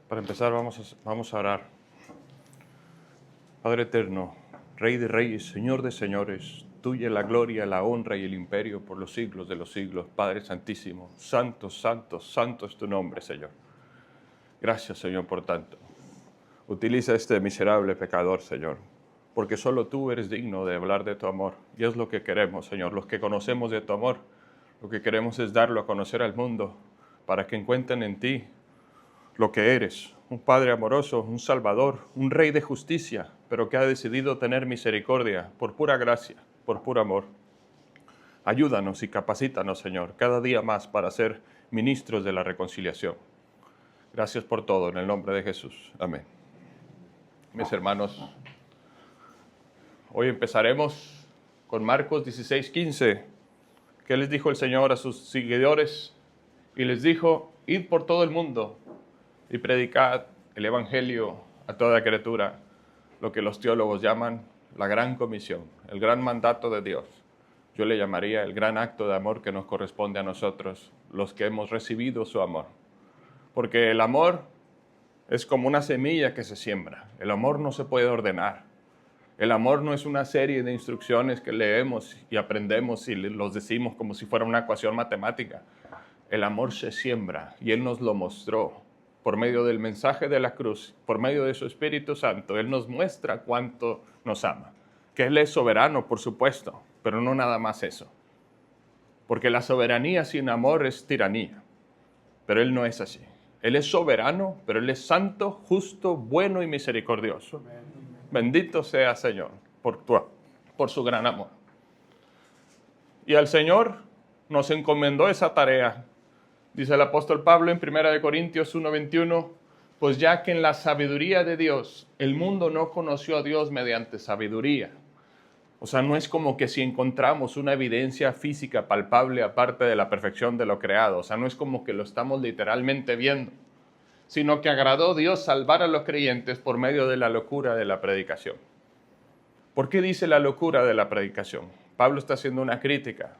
Para empezar, vamos a orar. Padre eterno, Rey de reyes, Señor de señores, tuya la gloria, la honra y el imperio por los siglos de los siglos. Padre santísimo, santo, santo, santo es tu nombre, Señor. Gracias, Señor, por tanto. Utiliza este miserable pecador, Señor, porque solo tú eres digno de hablar de tu amor. Y es lo que queremos, Señor. Los que conocemos de tu amor, lo que queremos es darlo a conocer al mundo, para que encuentren en ti lo que eres, un Padre amoroso, un Salvador, un Rey de justicia, pero que ha decidido tener misericordia por pura gracia, por puro amor. Ayúdanos y capacítanos, Señor, cada día más para ser ministros de la reconciliación. Gracias por todo, en el nombre de Jesús. Amén. Mis hermanos, hoy empezaremos con Marcos 16:15. ¿Qué les dijo el Señor a sus seguidores? Y les dijo: id por todo el mundo y predicad el evangelio a toda criatura, lo que los teólogos llaman la gran comisión, el gran mandato de Dios. Yo le llamaría el gran acto de amor que nos corresponde a nosotros, los que hemos recibido su amor. Porque el amor es como una semilla que se siembra. El amor no se puede ordenar. El amor no es una serie de instrucciones que leemos y aprendemos y los decimos como si fuera una ecuación matemática. El amor se siembra y Él nos lo mostró por medio del mensaje de la cruz, por medio de su Espíritu Santo. Él nos muestra cuánto nos ama. Que Él es soberano, por supuesto, pero no nada más eso. Porque la soberanía sin amor es tiranía. Pero Él no es así. Él es soberano, pero Él es santo, justo, bueno y misericordioso. Bendito sea Señor por su gran amor. Y al Señor nos encomendó esa tarea. Dice el apóstol Pablo en 1 Corintios 1:21, pues ya que en la sabiduría de Dios, el mundo no conoció a Dios mediante sabiduría. O sea, no es como que si encontramos una evidencia física palpable aparte de la perfección de lo creado. O sea, no es como que lo estamos literalmente viendo, sino que agradó Dios salvar a los creyentes por medio de la locura de la predicación. ¿Por qué dice la locura de la predicación? Pablo está haciendo una crítica,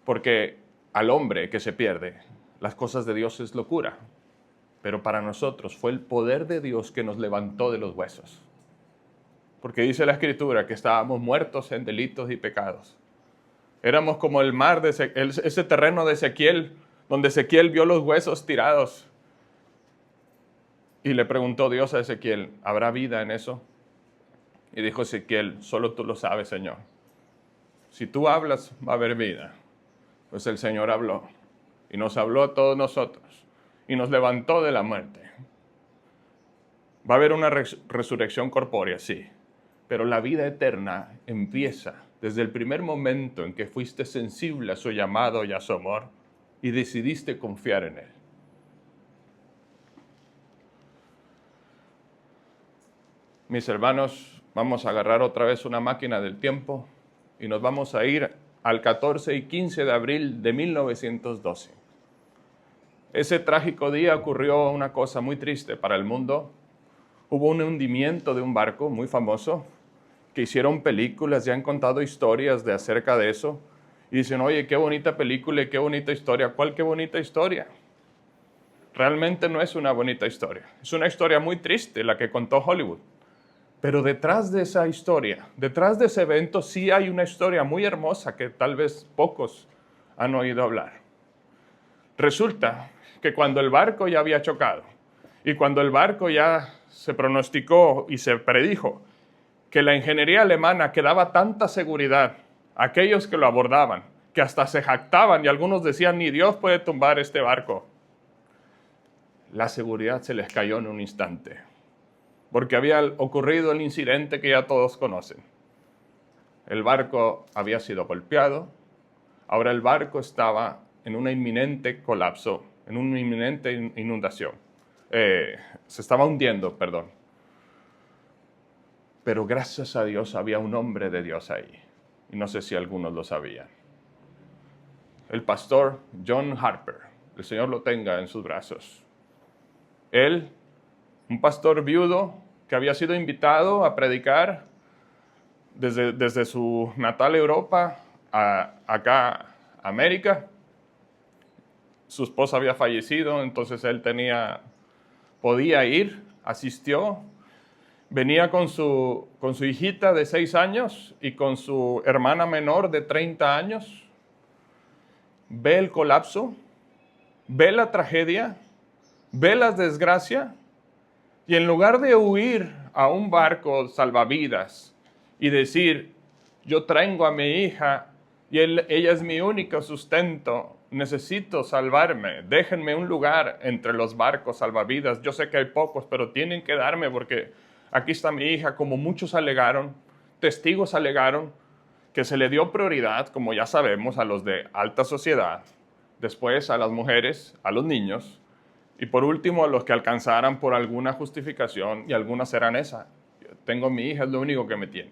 porque al hombre que se pierde, las cosas de Dios es locura, pero para nosotros fue el poder de Dios que nos levantó de los huesos. Porque dice la Escritura que estábamos muertos en delitos y pecados. Éramos como el mar, ese terreno de Ezequiel, donde Ezequiel vio los huesos tirados. Y le preguntó Dios a Ezequiel, ¿habrá vida en eso? Y dijo Ezequiel, solo tú lo sabes, Señor. Si tú hablas, va a haber vida. Pues el Señor habló. Y nos habló a todos nosotros. Y nos levantó de la muerte. Va a haber una resurrección corpórea, sí. Pero la vida eterna empieza desde el primer momento en que fuiste sensible a su llamado y a su amor y decidiste confiar en Él. Mis hermanos, vamos a agarrar otra vez una máquina del tiempo y nos vamos a ir al 14 y 15 de abril de 1912. Ese trágico día ocurrió una cosa muy triste para el mundo. Hubo un hundimiento de un barco muy famoso, que hicieron películas, ya han contado historias acerca de eso, y dicen, oye, qué bonita película y qué bonita historia. ¿Cuál qué bonita historia? Realmente no es una bonita historia. Es una historia muy triste la que contó Hollywood. Pero detrás de esa historia, detrás de ese evento, sí hay una historia muy hermosa que tal vez pocos han oído hablar. Resulta que cuando el barco ya había chocado y cuando el barco ya se pronosticó y se predijo que la ingeniería alemana que daba tanta seguridad a aquellos que lo abordaban, que hasta se jactaban y algunos decían, ni Dios puede tumbar este barco, la seguridad se les cayó en un instante, porque había ocurrido el incidente que ya todos conocen. El barco había sido golpeado, ahora el barco estaba en un inminente colapso, en una inminente inundación. Se estaba hundiendo, perdón. Pero gracias a Dios había un hombre de Dios ahí. Y no sé si algunos lo sabían. El pastor John Harper, el Señor lo tenga en sus brazos. Él, un pastor viudo que había sido invitado a predicar desde su natal Europa acá a América. Su esposa había fallecido, entonces él tenía podía ir, asistió. Venía con su hijita de 6 años y con su hermana menor de 30 años. Ve el colapso, ve la tragedia, ve la desgracia, y en lugar de huir a un barco salvavidas y decir, yo traigo a mi hija y ella es mi único sustento, necesito salvarme, déjenme un lugar entre los barcos salvavidas, yo sé que hay pocos, pero tienen que darme porque aquí está mi hija, como muchos alegaron, testigos alegaron, que se le dio prioridad, como ya sabemos, a los de alta sociedad, después a las mujeres, a los niños, y por último a los que alcanzaran por alguna justificación, y algunas eran esa. Tengo mi hija, es lo único que me tiene.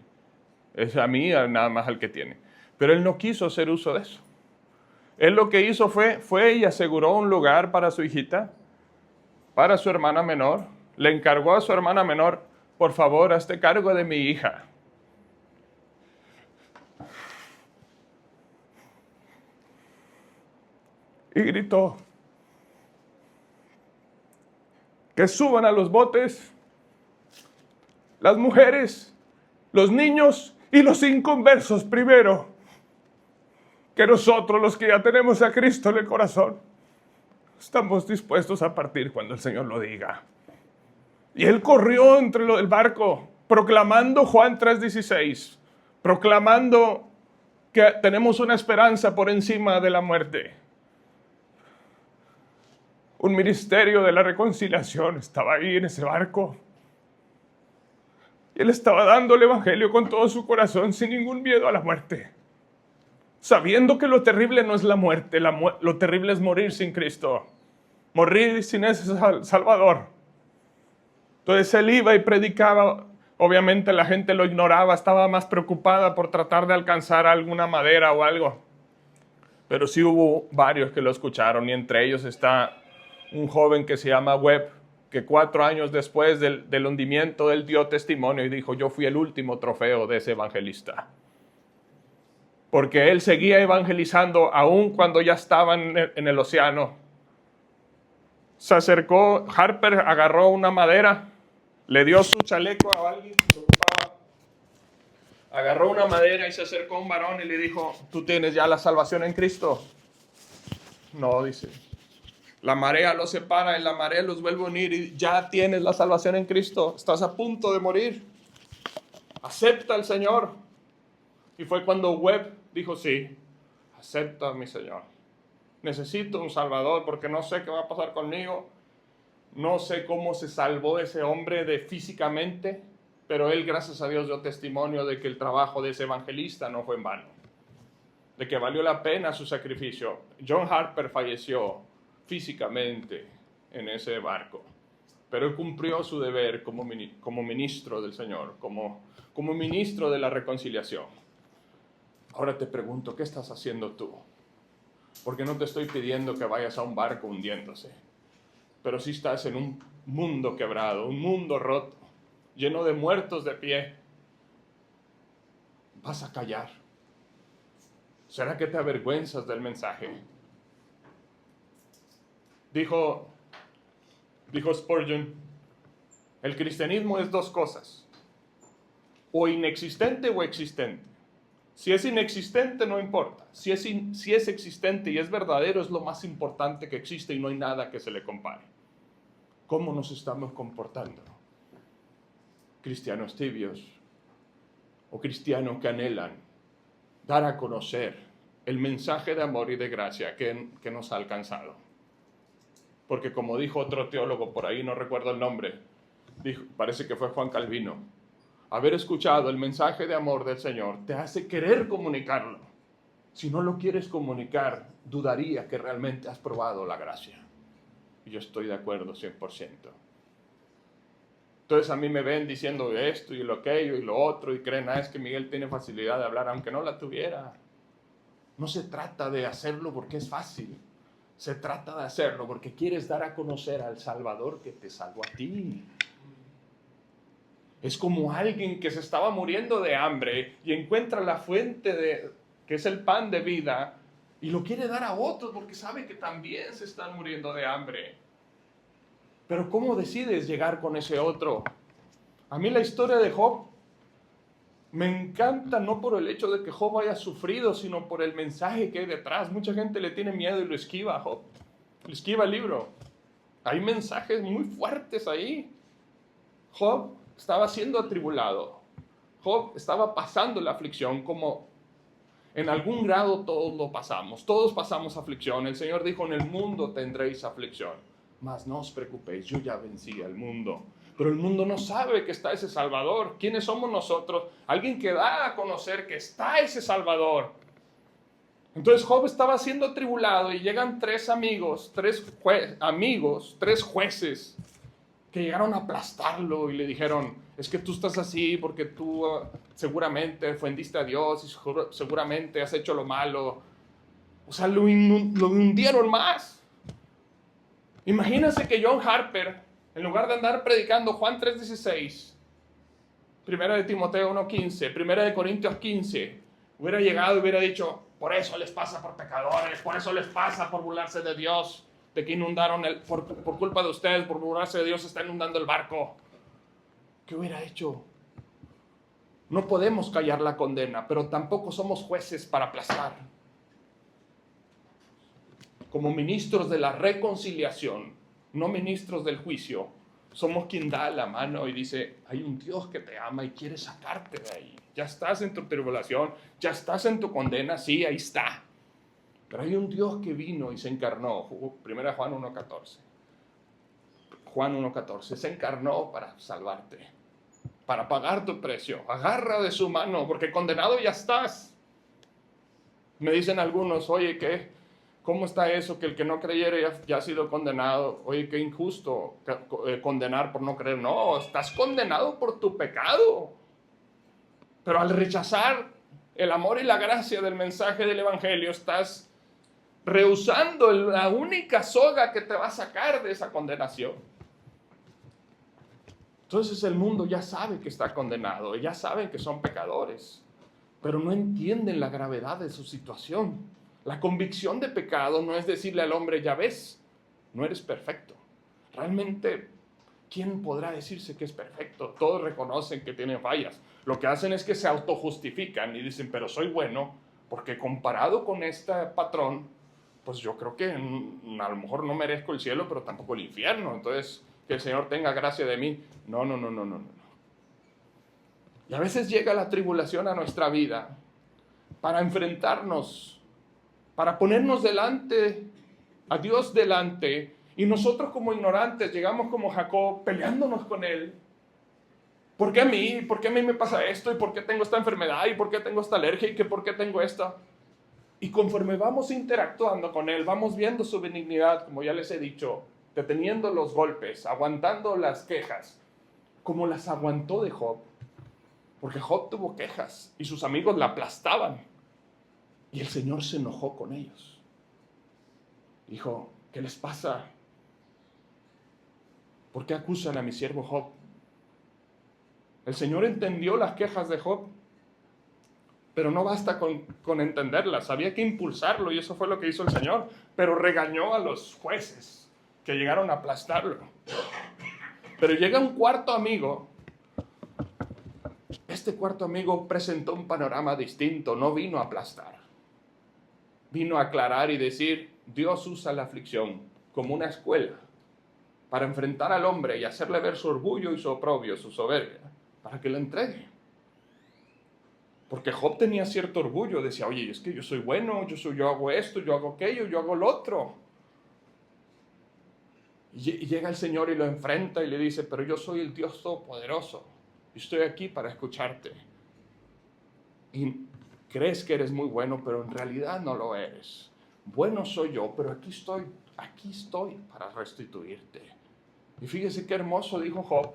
Es a mí nada más el que tiene. Pero él no quiso hacer uso de eso. Él lo que hizo fue y aseguró un lugar para su hijita, para su hermana menor. Le encargó a su hermana menor, por favor, hazte cargo de mi hija. Y gritó, que suban a los botes las mujeres, los niños y los inconversos primero, que nosotros los que ya tenemos a Cristo en el corazón, estamos dispuestos a partir cuando el Señor lo diga. Y él corrió entre el barco, proclamando Juan 3:16, proclamando que tenemos una esperanza por encima de la muerte. Un ministerio de la reconciliación estaba ahí en ese barco. Y él estaba dando el evangelio con todo su corazón, sin ningún miedo a la muerte. Sabiendo que lo terrible no es la muerte, lo terrible es morir sin Cristo. Morir sin ese Salvador. Entonces él iba y predicaba. Obviamente la gente lo ignoraba, estaba más preocupada por tratar de alcanzar alguna madera o algo. Pero sí hubo varios que lo escucharon, y entre ellos está un joven que se llama Webb, que 4 años después del hundimiento él dio testimonio y dijo, yo fui el último trofeo de ese evangelista. Porque él seguía evangelizando aún cuando ya estaban en el océano. Se acercó, Harper agarró una madera, le dio su chaleco a alguien que se ocupaba, agarró una madera y se acercó a un varón y le dijo, ¿tú tienes ya la salvación en Cristo? No, dice. La marea los separa y la marea los vuelve a unir y ya tienes la salvación en Cristo. Estás a punto de morir. Acepta al Señor. Y fue cuando Webb dijo, sí, acepta a mi Señor. Necesito un Salvador porque no sé qué va a pasar conmigo. No sé cómo se salvó ese hombre físicamente, pero él, gracias a Dios, dio testimonio de que el trabajo de ese evangelista no fue en vano, de que valió la pena su sacrificio. John Harper falleció físicamente en ese barco, pero él cumplió su deber como ministro del Señor, como ministro de la reconciliación. Ahora te pregunto, ¿qué estás haciendo tú? Porque no te estoy pidiendo que vayas a un barco hundiéndose, pero si estás en un mundo quebrado, un mundo roto, lleno de muertos de pie. ¿Vas a callar? ¿Será que te avergüenzas del mensaje? Dijo Spurgeon, el cristianismo es 2 cosas, o inexistente o existente. Si es inexistente no importa, si es existente y es verdadero es lo más importante que existe y no hay nada que se le compare. ¿Cómo nos estamos comportando? Cristianos tibios o cristianos que anhelan dar a conocer el mensaje de amor y de gracia que nos ha alcanzado. Porque como dijo otro teólogo por ahí, no recuerdo el nombre, parece que fue Juan Calvino, haber escuchado el mensaje de amor del Señor te hace querer comunicarlo. Si no lo quieres comunicar, dudaría que realmente has probado la gracia. Y yo estoy de acuerdo 100%. Entonces a mí me ven diciendo esto y lo aquello y lo otro y creen, es que Miguel tiene facilidad de hablar, aunque no la tuviera. No se trata de hacerlo porque es fácil. Se trata de hacerlo porque quieres dar a conocer al Salvador que te salvó a ti. Es como alguien que se estaba muriendo de hambre y encuentra la fuente que es el pan de vida y lo quiere dar a otros porque sabe que también se están muriendo de hambre. Pero ¿cómo decides llegar con ese otro? A mí la historia de Job me encanta no por el hecho de que Job haya sufrido, sino por el mensaje que hay detrás. Mucha gente le tiene miedo y lo esquiva a Job. Le esquiva el libro. Hay mensajes muy fuertes ahí. Job estaba siendo atribulado. Job estaba pasando la aflicción como en algún grado todos lo pasamos. Todos pasamos aflicción. El Señor dijo, en el mundo tendréis aflicción. Mas no os preocupéis, yo ya vencí al mundo. Pero el mundo no sabe que está ese Salvador. ¿Quiénes somos nosotros? Alguien que da a conocer que está ese Salvador. Entonces Job estaba siendo atribulado y llegan tres jueces que llegaron a aplastarlo y le dijeron, es que tú estás así porque tú seguramente ofendiste a Dios y seguramente has hecho lo malo. O sea, lo hundieron más. Imagínense que John Harper, en lugar de andar predicando Juan 3:16, 1 de Timoteo 1:15, 1 de Corintios 15, hubiera llegado y hubiera dicho, por eso les pasa por pecadores, por eso les pasa por burlarse de Dios, de que inundaron, por culpa de ustedes, por burlarse de Dios, está inundando el barco. ¿Qué hubiera hecho? No podemos callar la condena, pero tampoco somos jueces para aplastar. Como ministros de la reconciliación, no ministros del juicio, somos quien da la mano y dice, hay un Dios que te ama y quiere sacarte de ahí. Ya estás en tu tribulación, ya estás en tu condena, sí, ahí está. Pero hay un Dios que vino y se encarnó. 1 Juan 1:14. Juan 1:14. Se encarnó para salvarte, para pagar tu precio. Agarra de su mano, porque condenado ya estás. Me dicen algunos, oye, ¿cómo está eso? Que el que no creyere ya ha sido condenado. Oye, qué injusto condenar por no creer. No, estás condenado por tu pecado. Pero al rechazar el amor y la gracia del mensaje del Evangelio, estás rehusando la única soga que te va a sacar de esa condenación. Entonces el mundo ya sabe que está condenado, ya saben que son pecadores, pero no entienden la gravedad de su situación. La convicción de pecado no es decirle al hombre, ya ves, no eres perfecto. Realmente, ¿quién podrá decirse que es perfecto? Todos reconocen que tienen fallas. Lo que hacen es que se autojustifican y dicen, pero soy bueno, porque comparado con este patrón, pues yo creo que a lo mejor no merezco el cielo, pero tampoco el infierno. Entonces, que el Señor tenga gracia de mí. No. Y a veces llega la tribulación a nuestra vida para enfrentarnos, para ponernos delante, a Dios delante, y nosotros como ignorantes llegamos como Jacob peleándonos con Él. ¿Por qué a mí? ¿Por qué a mí me pasa esto? ¿Y por qué tengo esta enfermedad? ¿Y por qué tengo esta alergia? ¿Y por qué tengo esta? Y conforme vamos interactuando con Él, vamos viendo su benignidad, como ya les he dicho, deteniendo los golpes, aguantando las quejas, como las aguantó de Job. Porque Job tuvo quejas y sus amigos la aplastaban. Y el Señor se enojó con ellos. Dijo, ¿qué les pasa? ¿Por qué acusan a mi siervo Job? El Señor entendió las quejas de Job, pero no basta con entenderlas, había que impulsarlo y eso fue lo que hizo el Señor. Pero regañó a los jueces que llegaron a aplastarlo. Pero llega un cuarto amigo. Este cuarto amigo presentó un panorama distinto, no vino a aplastar. Vino a aclarar y decir, Dios usa la aflicción como una escuela para enfrentar al hombre y hacerle ver su orgullo y su oprobio, su soberbia, para que lo entregue. Porque Job tenía cierto orgullo, decía, oye, es que yo soy bueno, yo hago esto, yo hago aquello, yo hago lo otro. Y llega el Señor y lo enfrenta y le dice, pero yo soy el Dios Todopoderoso y estoy aquí para escucharte. Y crees que eres muy bueno, pero en realidad no lo eres. Bueno soy yo, pero aquí estoy para restituirte. Y fíjese qué hermoso dijo Job,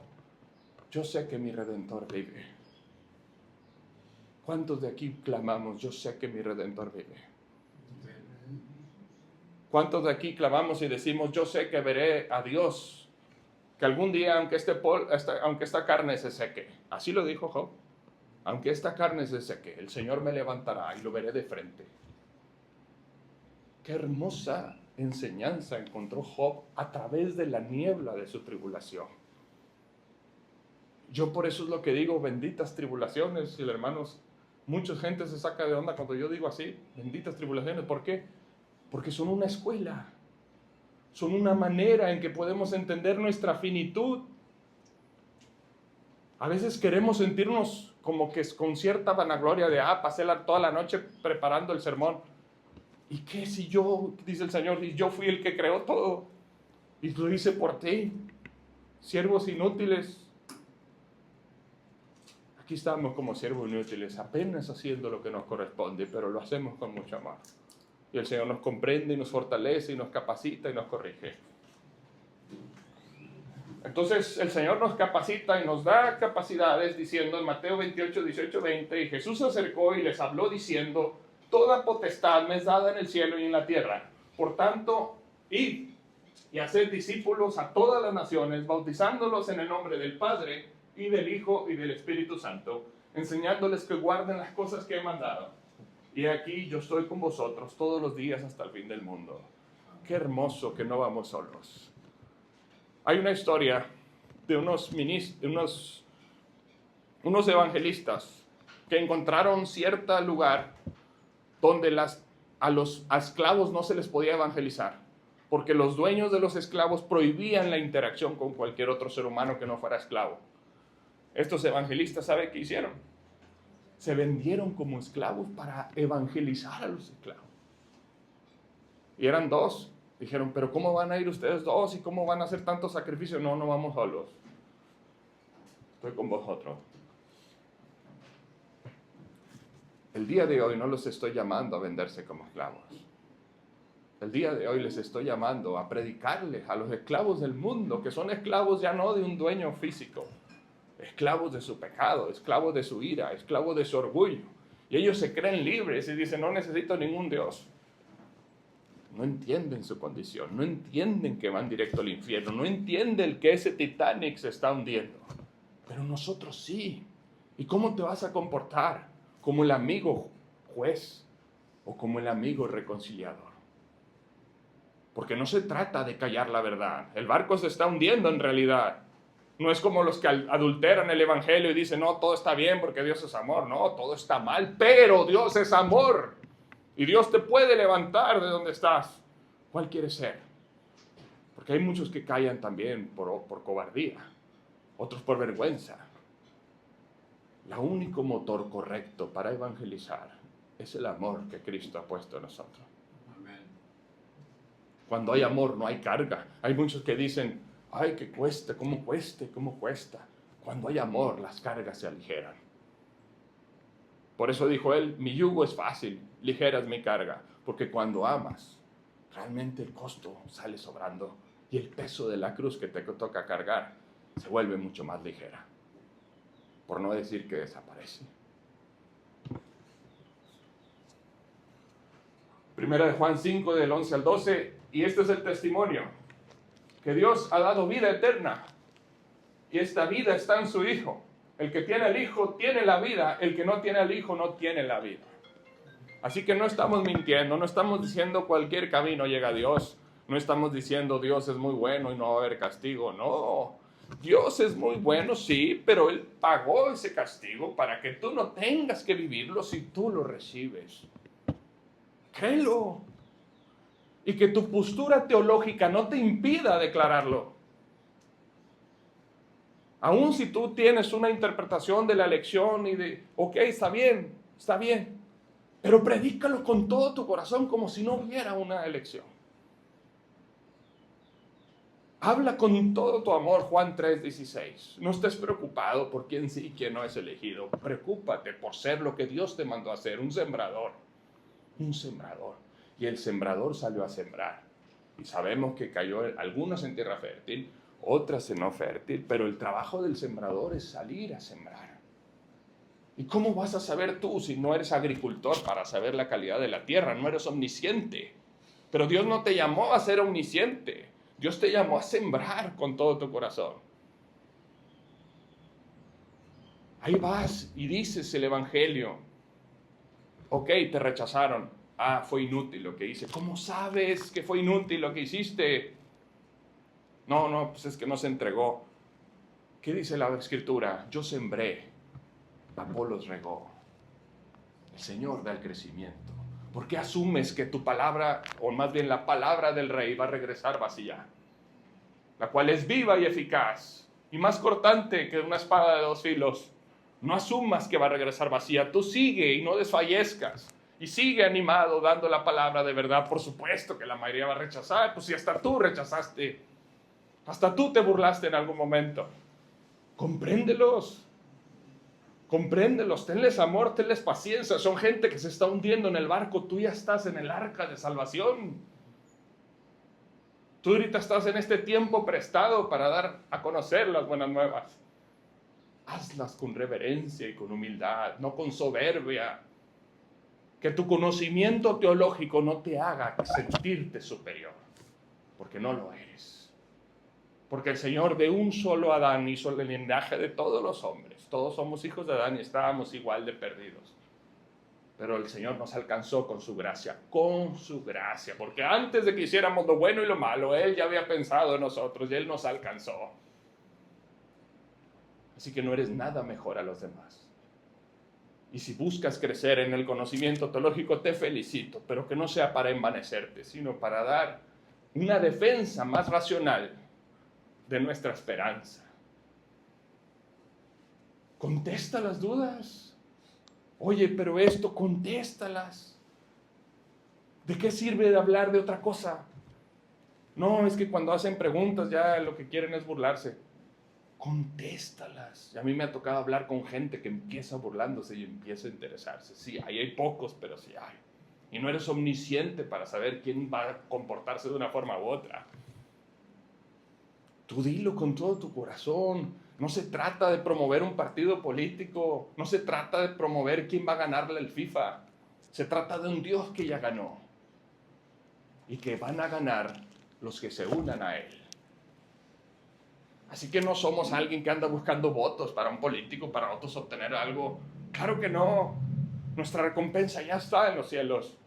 yo sé que mi Redentor vive. ¿Cuántos de aquí clamamos, yo sé que mi Redentor vive? ¿Cuántos de aquí clamamos y decimos, yo sé que veré a Dios, que algún día, aunque esta carne se seque? Así lo dijo Job. Aunque esta carne se seque, el Señor me levantará y lo veré de frente. Qué hermosa enseñanza encontró Job a través de la niebla de su tribulación. Yo por eso es lo que digo, benditas tribulaciones, y hermanos, mucha gente se saca de onda cuando yo digo así, benditas tribulaciones. ¿Por qué? Porque son una escuela, son una manera en que podemos entender nuestra finitud. A veces queremos sentirnos como que con cierta vanagloria de, pasé toda la noche preparando el sermón. ¿Y qué si yo, dice el Señor, y yo fui el que creó todo? Y lo hice por ti, siervos inútiles. Aquí estamos como siervos inútiles, apenas haciendo lo que nos corresponde, pero lo hacemos con mucho amor. Y el Señor nos comprende y nos fortalece y nos capacita y nos corrige. Entonces el Señor nos capacita y nos da capacidades diciendo en Mateo 28, 18, 20, y Jesús se acercó y les habló diciendo, toda potestad me es dada en el cielo y en la tierra. Por tanto, id y haced discípulos a todas las naciones, bautizándolos en el nombre del Padre y del Hijo y del Espíritu Santo, enseñándoles que guarden las cosas que he mandado. Y aquí yo estoy con vosotros todos los días hasta el fin del mundo. Qué hermoso que no vamos solos. Hay una historia de unos evangelistas que encontraron cierto lugar donde a los esclavos no se les podía evangelizar, porque los dueños de los esclavos prohibían la interacción con cualquier otro ser humano que no fuera esclavo. Estos evangelistas, ¿sabe qué hicieron? Se vendieron como esclavos para evangelizar a los esclavos. Y eran dos. Dijeron, pero ¿cómo van a ir ustedes dos? ¿Y cómo van a hacer tanto sacrificio? No, no vamos solos. Estoy con vosotros. El día de hoy no los estoy llamando a venderse como esclavos. El día de hoy les estoy llamando a predicarles a los esclavos del mundo, que son esclavos ya no de un dueño físico, esclavos de su pecado, esclavos de su ira, esclavos de su orgullo. Y ellos se creen libres y dicen, no necesito ningún Dios. No entienden su condición, no entienden que van directo al infierno, no entienden que ese Titanic se está hundiendo. Pero nosotros sí. ¿Y cómo te vas a comportar? ¿Como el amigo juez o como el amigo reconciliador? Porque no se trata de callar la verdad. El barco se está hundiendo en realidad. No es como los que adulteran el evangelio y dicen, no, todo está bien porque Dios es amor. No, todo está mal, pero Dios es amor. Y Dios te puede levantar de donde estás. ¿Cuál quieres ser? Porque hay muchos que callan también por cobardía, otros por vergüenza. El único motor correcto para evangelizar es el amor que Cristo ha puesto en nosotros. Amén. Cuando hay amor no hay carga. Hay muchos que dicen, ay, que cuesta, ¿cómo cuesta? ¿Cómo cuesta? Cuando hay amor las cargas se aligeran. Por eso dijo él, mi yugo es fácil, ligera es mi carga, porque cuando amas, realmente el costo sale sobrando y el peso de la cruz que te toca cargar se vuelve mucho más ligera, por no decir que desaparece. Primera de Juan 5, del 11 al 12, y este es el testimonio, que Dios ha dado vida eterna, y esta vida está en su Hijo. El que tiene al Hijo tiene la vida, el que no tiene al Hijo no tiene la vida. Así que no estamos mintiendo, no estamos diciendo cualquier camino llega a Dios, no estamos diciendo Dios es muy bueno y no va a haber castigo, no. Dios es muy bueno, sí, pero Él pagó ese castigo para que tú no tengas que vivirlo si tú lo recibes. Créelo. Y que tu postura teológica no te impida declararlo. Aun si tú tienes una interpretación de la lección y de, ok, está bien, pero predícalo con todo tu corazón como si no hubiera una elección. Habla con todo tu amor, Juan 3:16. No estés preocupado por quién sí y quién no es elegido. Preocúpate por ser lo que Dios te mandó a hacer, un sembrador. Un sembrador. Y el sembrador salió a sembrar. Y sabemos que cayó algunos en tierra fértil, otras en no fértil, pero el trabajo del sembrador es salir a sembrar. ¿Y cómo vas a saber tú si no eres agricultor para saber la calidad de la tierra? No eres omnisciente. Pero Dios no te llamó a ser omnisciente. Dios te llamó a sembrar con todo tu corazón. Ahí vas y dices el evangelio. Ok, te rechazaron. Ah, fue inútil lo que hice. ¿Cómo sabes que fue inútil lo que hiciste? No, pues es que no se entregó. ¿Qué dice la Escritura? Yo sembré, Apolos regó. El Señor da el crecimiento. ¿Por qué asumes que tu palabra, o más bien la palabra del rey, va a regresar vacía? La cual es viva y eficaz, y más cortante que una espada de 2 filos. No asumas que va a regresar vacía. Tú sigue y no desfallezcas. Y sigue animado dando la palabra de verdad. Por supuesto que la mayoría va a rechazar. Pues si hasta tú rechazaste, hasta tú te burlaste en algún momento. Compréndelos. Compréndelos, tenles amor, tenles paciencia. Son gente que se está hundiendo en el barco. Tú ya estás en el arca de salvación. Tú ahorita estás en este tiempo prestado para dar a conocer las buenas nuevas. Hazlas con reverencia y con humildad, no con soberbia. Que tu conocimiento teológico no te haga sentirte superior, porque no lo eres. Porque el Señor de un solo Adán hizo el linaje de todos los hombres. Todos somos hijos de Adán y estábamos igual de perdidos. Pero el Señor nos alcanzó con su gracia, porque antes de que hiciéramos lo bueno y lo malo, Él ya había pensado en nosotros y Él nos alcanzó. Así que no eres nada mejor a los demás. Y si buscas crecer en el conocimiento teológico, te felicito, pero que no sea para envanecerte, sino para dar una defensa más racional de nuestra esperanza. Contesta las dudas. Oye, pero esto, contéstalas. ¿De qué sirve de hablar de otra cosa? No, es que cuando hacen preguntas ya lo que quieren es burlarse. Contéstalas. Y a mí me ha tocado hablar con gente que empieza burlándose y empieza a interesarse. Sí, ahí hay pocos, pero sí hay. Y no eres omnisciente para saber quién va a comportarse de una forma u otra. Tú dilo con todo tu corazón. No se trata de promover un partido político. No se trata de promover quién va a ganarle el FIFA. Se trata de un Dios que ya ganó. Y que van a ganar los que se unan a Él. Así que no somos alguien que anda buscando votos para un político, para otros obtener algo. Claro que no. Nuestra recompensa ya está en los cielos.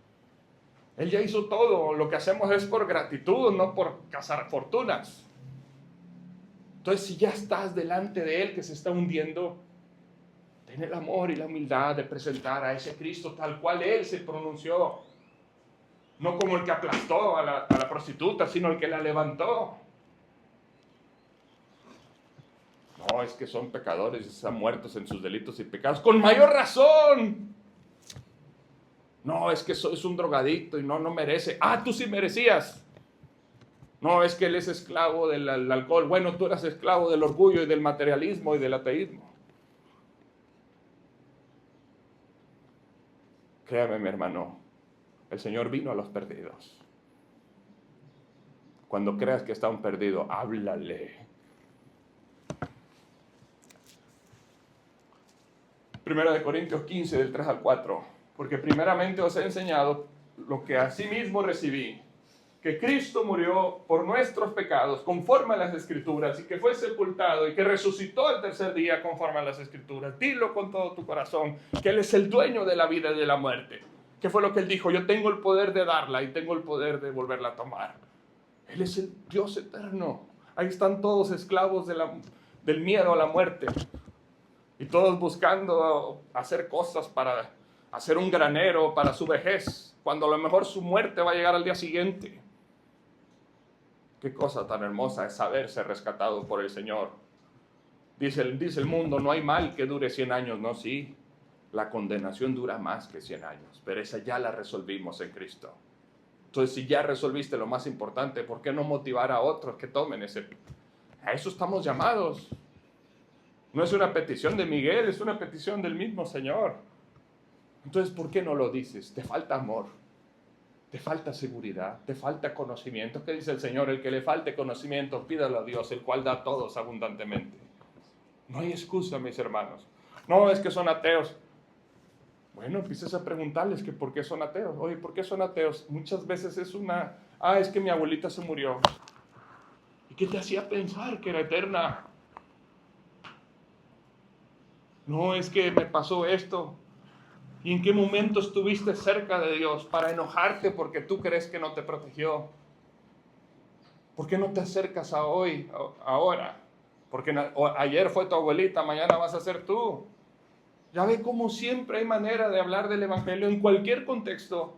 Él ya hizo todo. Lo que hacemos es por gratitud, no por cazar fortunas. Entonces, si ya estás delante de Él que se está hundiendo, ten el amor y la humildad de presentar a ese Cristo tal cual Él se pronunció. No como el que aplastó a la prostituta, sino el que la levantó. No, es que son pecadores y están muertos en sus delitos y pecados. ¡Con mayor razón! No, es que es un drogadicto y no merece. ¡Ah, tú sí merecías! No, es que él es esclavo del alcohol. Bueno, tú eras esclavo del orgullo y del materialismo y del ateísmo. Créame, mi hermano, el Señor vino a los perdidos. Cuando creas que está un perdido, háblale. 1 Corintios 15, del 3 al 4. Porque primeramente os he enseñado lo que asimismo recibí, que Cristo murió por nuestros pecados conforme a las Escrituras, y que fue sepultado y que resucitó al tercer día conforme a las Escrituras. Dilo con todo tu corazón, que Él es el dueño de la vida y de la muerte. ¿Qué fue lo que Él dijo? Yo tengo el poder de darla y tengo el poder de volverla a tomar. Él es el Dios eterno. Ahí están todos esclavos del miedo a la muerte. Y todos buscando hacer cosas para hacer un granero para su vejez, cuando a lo mejor su muerte va a llegar al día siguiente. Qué cosa tan hermosa es saberse rescatado por el Señor. Dice el mundo, no hay mal que dure 100 años. No, sí, la condenación dura más que 100 años, pero esa ya la resolvimos en Cristo. Entonces, si ya resolviste lo más importante, ¿por qué no motivar a otros que tomen ese? A eso estamos llamados. No es una petición de Miguel, es una petición del mismo Señor. Entonces, ¿por qué no lo dices? Te falta amor, te falta seguridad, te falta conocimiento. ¿Qué dice el Señor? El que le falte conocimiento, pídalo a Dios, el cual da a todos abundantemente. No hay excusa, mis hermanos. No, es que son ateos. Bueno, empieces a preguntarles que por qué son ateos. Oye, ¿por qué son ateos? Muchas veces es es que mi abuelita se murió. ¿Y qué te hacía pensar que era eterna? No, es que me pasó esto. ¿Y en qué momento estuviste cerca de Dios para enojarte porque tú crees que no te protegió? ¿Por qué no te acercas a hoy, ahora? Porque ayer fue tu abuelita, mañana vas a ser tú. Ya ve cómo siempre hay manera de hablar del Evangelio en cualquier contexto.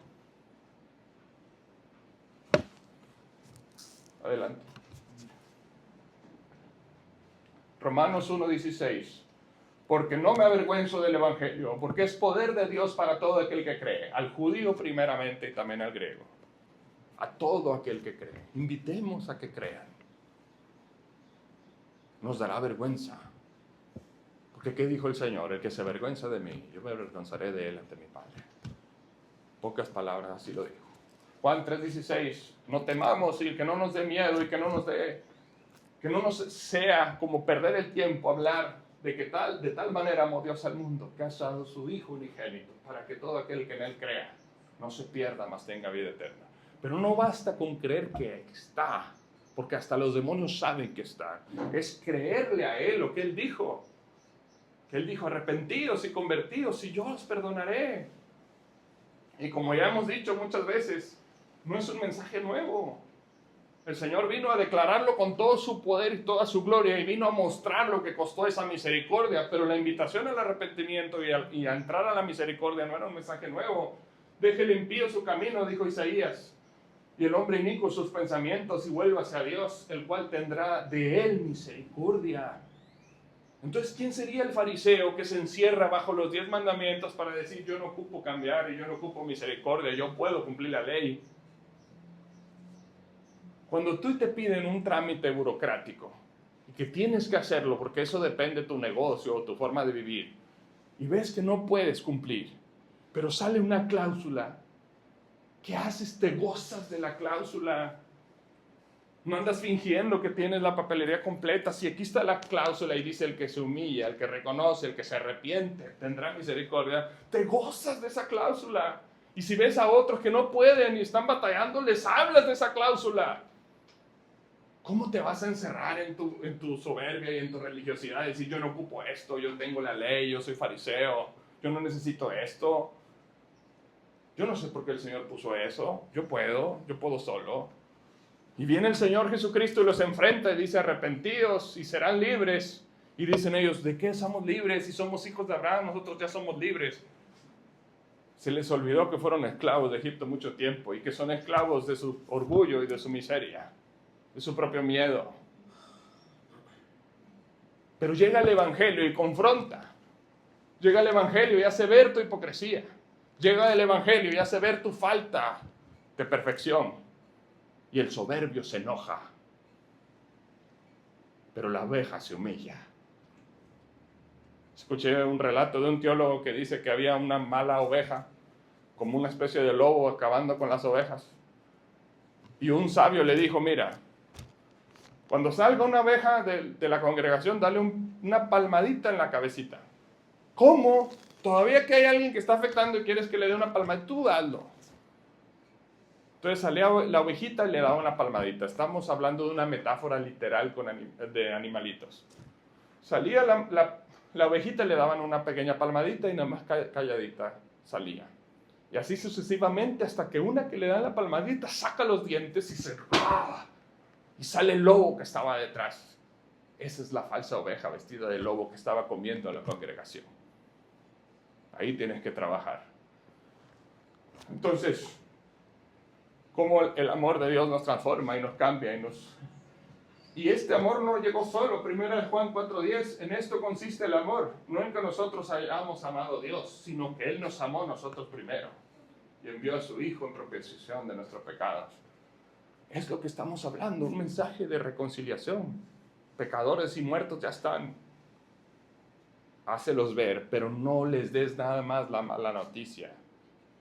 Adelante. Romanos 1:16. Porque no me avergüenzo del Evangelio, porque es poder de Dios para todo aquel que cree, al judío primeramente y también al griego. A todo aquel que cree. Invitemos a que crean. Nos dará vergüenza. Porque ¿qué dijo el Señor? El que se avergüenza de mí, yo me avergonzaré de él ante mi Padre. Pocas palabras, así lo dijo. Juan 3:16. No temamos y que no nos dé miedo y que no nos sea como perder el tiempo hablar de tal manera amó Dios al mundo, que ha dado su Hijo unigénito, para que todo aquel que en Él crea no se pierda, mas tenga vida eterna. Pero no basta con creer que está, porque hasta los demonios saben que está. Es creerle a Él lo que Él dijo. Que Él dijo, arrepentidos y convertidos y yo os perdonaré. Y como ya hemos dicho muchas veces, no es un mensaje nuevo. El Señor vino a declararlo con todo su poder y toda su gloria y vino a mostrar lo que costó esa misericordia, pero la invitación al arrepentimiento y a entrar a la misericordia no era un mensaje nuevo. Deje el impío su camino, dijo Isaías, y el hombre inicuo sus pensamientos y vuélvase a Dios, el cual tendrá de él misericordia. Entonces, ¿quién sería el fariseo que se encierra bajo los 10 mandamientos para decir yo no ocupo cambiar y yo no ocupo misericordia, yo puedo cumplir la ley? Cuando tú te piden un trámite burocrático y que tienes que hacerlo porque eso depende de tu negocio o tu forma de vivir y ves que no puedes cumplir, pero sale una cláusula, ¿qué haces? Te gozas de la cláusula. No andas fingiendo que tienes la papelería completa. Si aquí está la cláusula y dice el que se humilla, el que reconoce, el que se arrepiente, tendrá misericordia, te gozas de esa cláusula. Y si ves a otros que no pueden y están batallando, les hablas de esa cláusula. ¿Cómo te vas a encerrar en tu soberbia y en tu religiosidad? Decir, yo no ocupo esto, yo tengo la ley, yo soy fariseo, yo no necesito esto. Yo no sé por qué el Señor puso eso. Yo puedo solo. Y viene el Señor Jesucristo y los enfrenta y dice, arrepentidos y serán libres. Y dicen ellos, ¿de qué somos libres? Si somos hijos de Abraham, nosotros ya somos libres. Se les olvidó que fueron esclavos de Egipto mucho tiempo y que son esclavos de su orgullo y de su miseria, de su propio miedo. Pero llega el Evangelio y confronta. Llega el Evangelio y hace ver tu hipocresía. Llega el Evangelio y hace ver tu falta de perfección. Y el soberbio se enoja. Pero la oveja se humilla. Escuché un relato de un teólogo que dice que había una mala oveja, como una especie de lobo acabando con las ovejas. Y un sabio le dijo, mira, cuando salga una oveja de la congregación, dale una palmadita en la cabecita. ¿Cómo? Todavía que hay alguien que está afectando y quieres que le dé una palmadita, tú dalo. Entonces salía la ovejita y le daba una palmadita. Estamos hablando de una metáfora literal de animalitos. Salía la ovejita y le daban una pequeña palmadita y nada más calladita salía. Y así sucesivamente hasta que una que le da la palmadita saca los dientes y sale el lobo que estaba detrás. Esa es la falsa oveja vestida de lobo que estaba comiendo a la congregación. Ahí tienes que trabajar. Entonces, cómo el amor de Dios nos transforma y nos cambia y este amor no llegó solo. Primero en Juan 4:10, en esto consiste el amor, no en que nosotros hayamos amado a Dios, sino que Él nos amó a nosotros primero y envió a su Hijo en propiciación de nuestros pecados. Es lo que estamos hablando, un mensaje de reconciliación. Pecadores y muertos ya están. Hácelos ver, pero no les des nada más la mala noticia.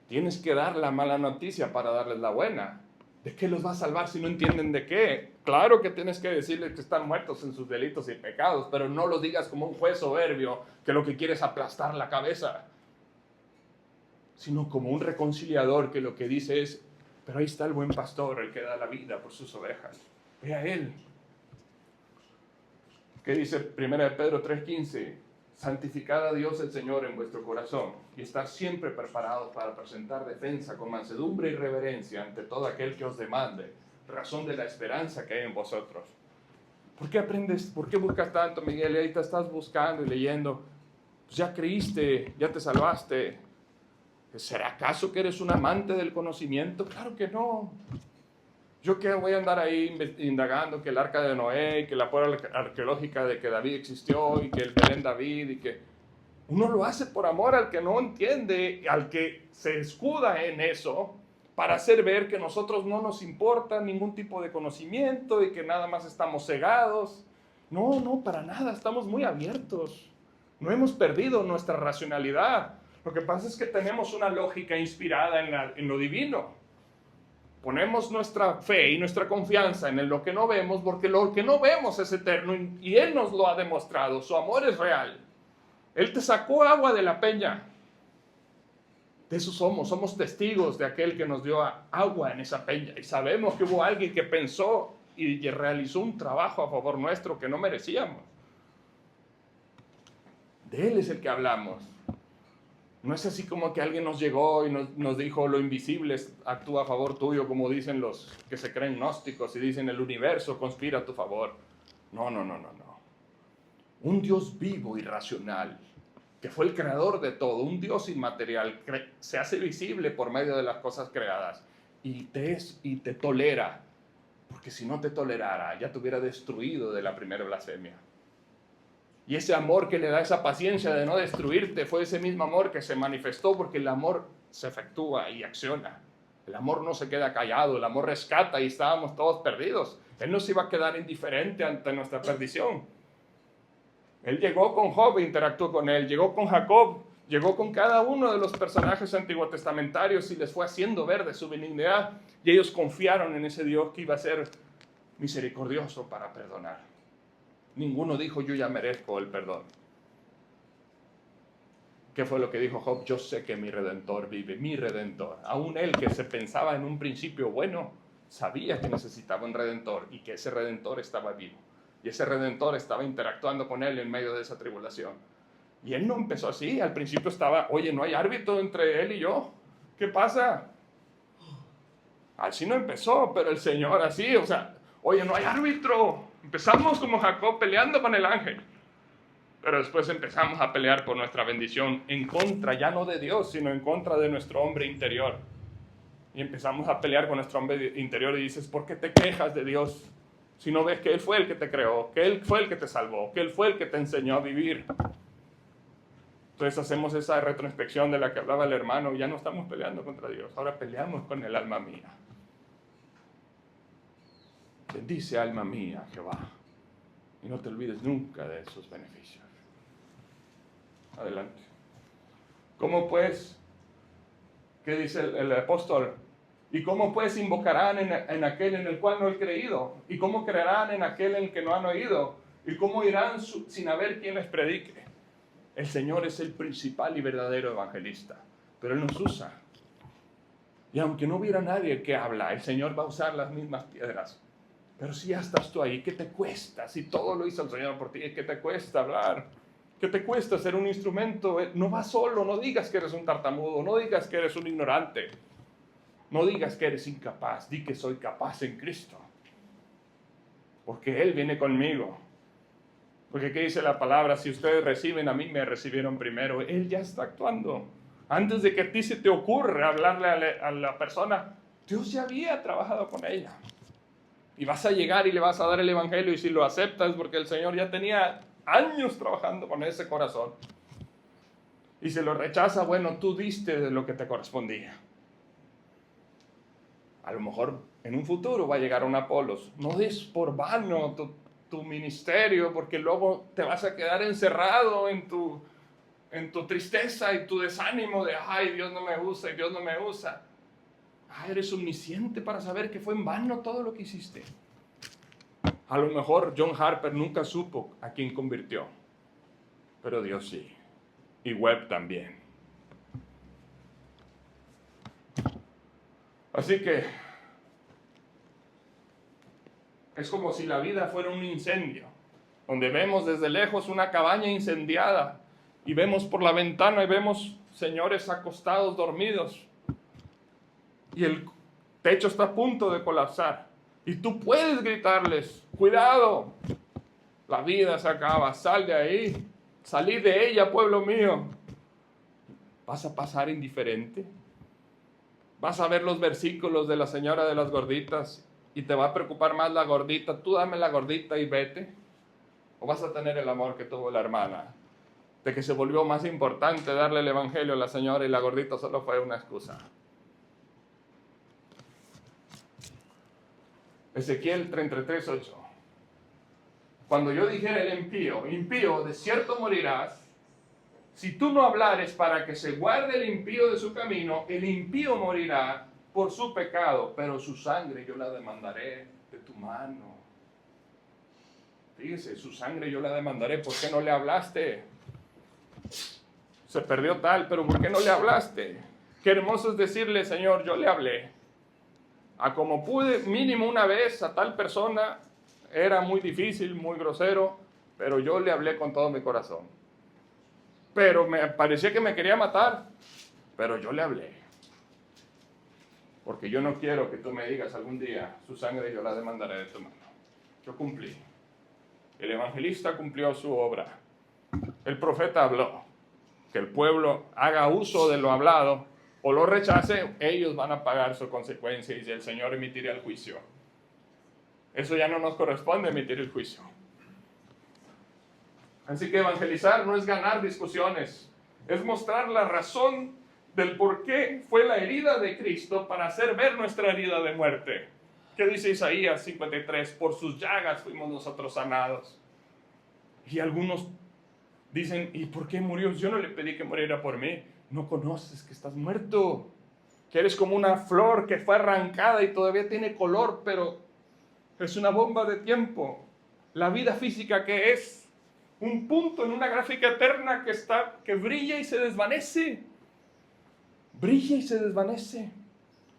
Tienes que dar la mala noticia para darles la buena. ¿De qué los va a salvar si no entienden de qué? Claro que tienes que decirles que están muertos en sus delitos y pecados, pero no lo digas como un juez soberbio que lo que quiere es aplastar la cabeza, sino como un reconciliador que lo que dice es, pero ahí está el buen pastor, el que da la vida por sus ovejas. Ve a él. ¿Qué dice 1 Pedro 3:15? santificad a Dios el Señor en vuestro corazón y estar siempre preparados para presentar defensa con mansedumbre y reverencia ante todo aquel que os demande, razón de la esperanza que hay en vosotros. ¿Por qué aprendes? ¿Por qué buscas tanto, Miguel? Y ahí te estás buscando y leyendo. Pues ya creíste, ya te salvaste. ¿Será acaso que eres un amante del conocimiento? Claro que no. Yo que voy a andar ahí indagando que el arca de Noé, que la prueba arqueológica de que David existió y que el Belén David y que uno lo hace por amor al que no entiende, al que se escuda en eso para hacer ver que nosotros no nos importa ningún tipo de conocimiento y que nada más estamos cegados. No, no, para nada, estamos muy abiertos. No hemos perdido nuestra racionalidad. Lo que pasa es que tenemos una lógica inspirada en lo divino. Ponemos nuestra fe y nuestra confianza en lo que no vemos, porque lo que no vemos es eterno y Él nos lo ha demostrado. Su amor es real. Él te sacó agua de la peña. De eso somos testigos de aquel que nos dio agua en esa peña. Y sabemos que hubo alguien que pensó y realizó un trabajo a favor nuestro que no merecíamos. De Él es el que hablamos. No es así como que alguien nos llegó y nos dijo lo invisible actúa a favor tuyo, como dicen los que se creen gnósticos y dicen el universo conspira a tu favor. No. Un Dios vivo y racional, que fue el creador de todo, un Dios inmaterial, se hace visible por medio de las cosas creadas y te tolera, porque si no te tolerara ya te hubiera destruido de la primera blasfemia. Y ese amor que le da esa paciencia de no destruirte fue ese mismo amor que se manifestó, porque el amor se efectúa y acciona. El amor no se queda callado, el amor rescata y estábamos todos perdidos. Él no se iba a quedar indiferente ante nuestra perdición. Él llegó con Job e interactuó con él, llegó con Jacob, llegó con cada uno de los personajes antiguotestamentarios y les fue haciendo ver de su benignidad. Y ellos confiaron en ese Dios que iba a ser misericordioso para perdonar. Ninguno dijo, yo ya merezco el perdón. ¿Qué fue lo que dijo Job? Yo sé que mi Redentor vive, mi Redentor. Aún él que se pensaba en un principio bueno, sabía que necesitaba un Redentor y que ese Redentor estaba vivo. Y ese Redentor estaba interactuando con él en medio de esa tribulación. Y él no empezó así. Al principio estaba, oye, no hay árbitro entre él y yo. ¿Qué pasa? Así no empezó, pero el Señor así, o sea, oye, no hay árbitro. Empezamos como Jacob peleando con el ángel. Pero después empezamos a pelear por nuestra bendición en contra, ya no de Dios, sino en contra de nuestro hombre interior. Y empezamos a pelear con nuestro hombre interior y dices, ¿por qué te quejas de Dios? Si no ves que Él fue el que te creó, que Él fue el que te salvó, que Él fue el que te enseñó a vivir. Entonces hacemos esa retroinspección de la que hablaba el hermano, y ya no estamos peleando contra Dios, ahora peleamos con el alma mía. Bendice alma mía, Jehová, y no te olvides nunca de sus beneficios. Adelante. ¿Cómo pues? ¿Qué dice el apóstol? ¿Y cómo pues invocarán en aquel en el cual no han creído? ¿Y cómo creerán en aquel en el que no han oído? ¿Y cómo irán sin haber quien les predique? El Señor es el principal y verdadero evangelista, pero Él nos usa. Y aunque no hubiera nadie que habla, el Señor va a usar las mismas piedras. Pero si ya estás tú ahí, ¿qué te cuesta? Si todo lo hizo el Señor por ti, ¿qué te cuesta hablar? ¿Qué te cuesta ser un instrumento? No vas solo, no digas que eres un tartamudo, no digas que eres un ignorante, no digas que eres incapaz, di que soy capaz en Cristo, porque Él viene conmigo. Porque ¿qué dice la palabra? Si ustedes reciben a mí, me recibieron primero. Él ya está actuando. Antes de que a ti se te ocurra hablarle a la persona, Dios ya había trabajado con ella. Y vas a llegar y le vas a dar el evangelio, y si lo aceptas, porque el Señor ya tenía años trabajando con ese corazón. Y si lo rechaza, bueno, tú diste de lo que te correspondía. A lo mejor en un futuro va a llegar un Apolos. No des por vano tu ministerio, porque luego te vas a quedar encerrado en tu tristeza y tu desánimo de, ay, Dios no me usa y Dios no me usa. Eres omnisciente para saber que fue en vano todo lo que hiciste. A lo mejor John Harper nunca supo a quién convirtió, pero Dios sí, y Webb también. Así que es como si la vida fuera un incendio, donde vemos desde lejos una cabaña incendiada, y vemos por la ventana y vemos señores acostados, dormidos, y el techo está a punto de colapsar. Y tú puedes gritarles, cuidado, la vida se acaba, sal de ahí, salid de ella, pueblo mío. ¿Vas a pasar indiferente? ¿Vas a ver los versículos de la señora de las gorditas y te va a preocupar más la gordita? Tú dame la gordita y vete. ¿O vas a tener el amor que tuvo la hermana? De que se volvió más importante darle el evangelio a la señora y la gordita solo fue una excusa. Ezequiel 33:8. Cuando yo dijera el impío, impío, de cierto morirás, si tú no hablares para que se guarde el impío de su camino, el impío morirá por su pecado, pero su sangre yo la demandaré de tu mano. Fíjese, su sangre yo la demandaré. ¿Por qué no le hablaste? Se perdió tal, pero ¿por qué no le hablaste? Qué hermoso es decirle, Señor, yo le hablé. A como pude, mínimo una vez, a tal persona, era muy difícil, muy grosero, pero yo le hablé con todo mi corazón. Pero me parecía que me quería matar, pero yo le hablé. Porque yo no quiero que tú me digas algún día, su sangre yo la demandaré de tu mano. Yo cumplí. El evangelista cumplió su obra. El profeta habló. Que el pueblo haga uso de lo hablado o lo rechace, ellos van a pagar su consecuencia y el Señor emitirá el juicio. Eso ya no nos corresponde emitir el juicio. Así que evangelizar no es ganar discusiones, es mostrar la razón del por qué fue la herida de Cristo para hacer ver nuestra herida de muerte. ¿Qué dice Isaías 53? Por sus llagas fuimos nosotros sanados. Y algunos dicen, ¿y por qué murió? Yo no le pedí que muriera por mí. No conoces que estás muerto, que eres como una flor que fue arrancada y todavía tiene color, pero es una bomba de tiempo. La vida física que es un punto en una gráfica eterna que brilla y se desvanece. Brilla y se desvanece.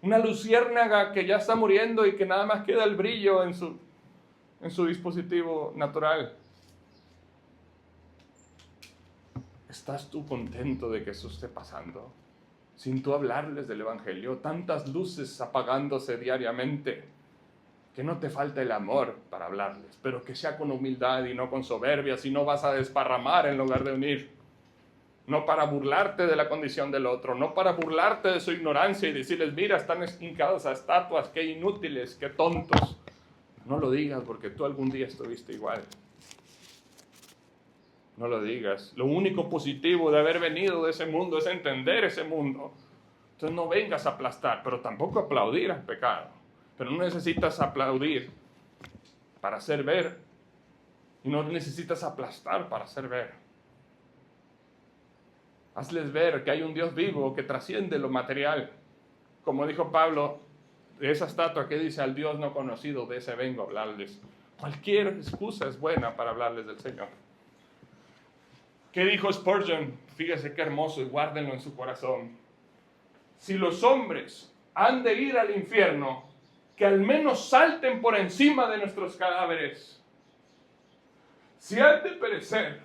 Una luciérnaga que ya está muriendo y que nada más queda el brillo en su dispositivo natural. ¿Estás tú contento de que eso esté pasando? Sin tú hablarles del evangelio, tantas luces apagándose diariamente, que no te falta el amor para hablarles, pero que sea con humildad y no con soberbia, si no vas a desparramar en lugar de unir. No para burlarte de la condición del otro, no para burlarte de su ignorancia y decirles, mira, están hincados a estatuas, qué inútiles, qué tontos. No lo digas porque tú algún día estuviste igual. No lo digas. Lo único positivo de haber venido de ese mundo es entender ese mundo. Entonces no vengas a aplastar, pero tampoco aplaudir al pecado. Pero no necesitas aplaudir para hacer ver. Y no necesitas aplastar para hacer ver. Hazles ver que hay un Dios vivo que trasciende lo material. Como dijo Pablo, de esa estatua que dice al Dios no conocido, de ese vengo a hablarles. Cualquier excusa es buena para hablarles del Señor. ¿Qué dijo Spurgeon? Fíjese qué hermoso y guárdenlo en su corazón. Si los hombres han de ir al infierno, que al menos salten por encima de nuestros cadáveres. Si han de perecer,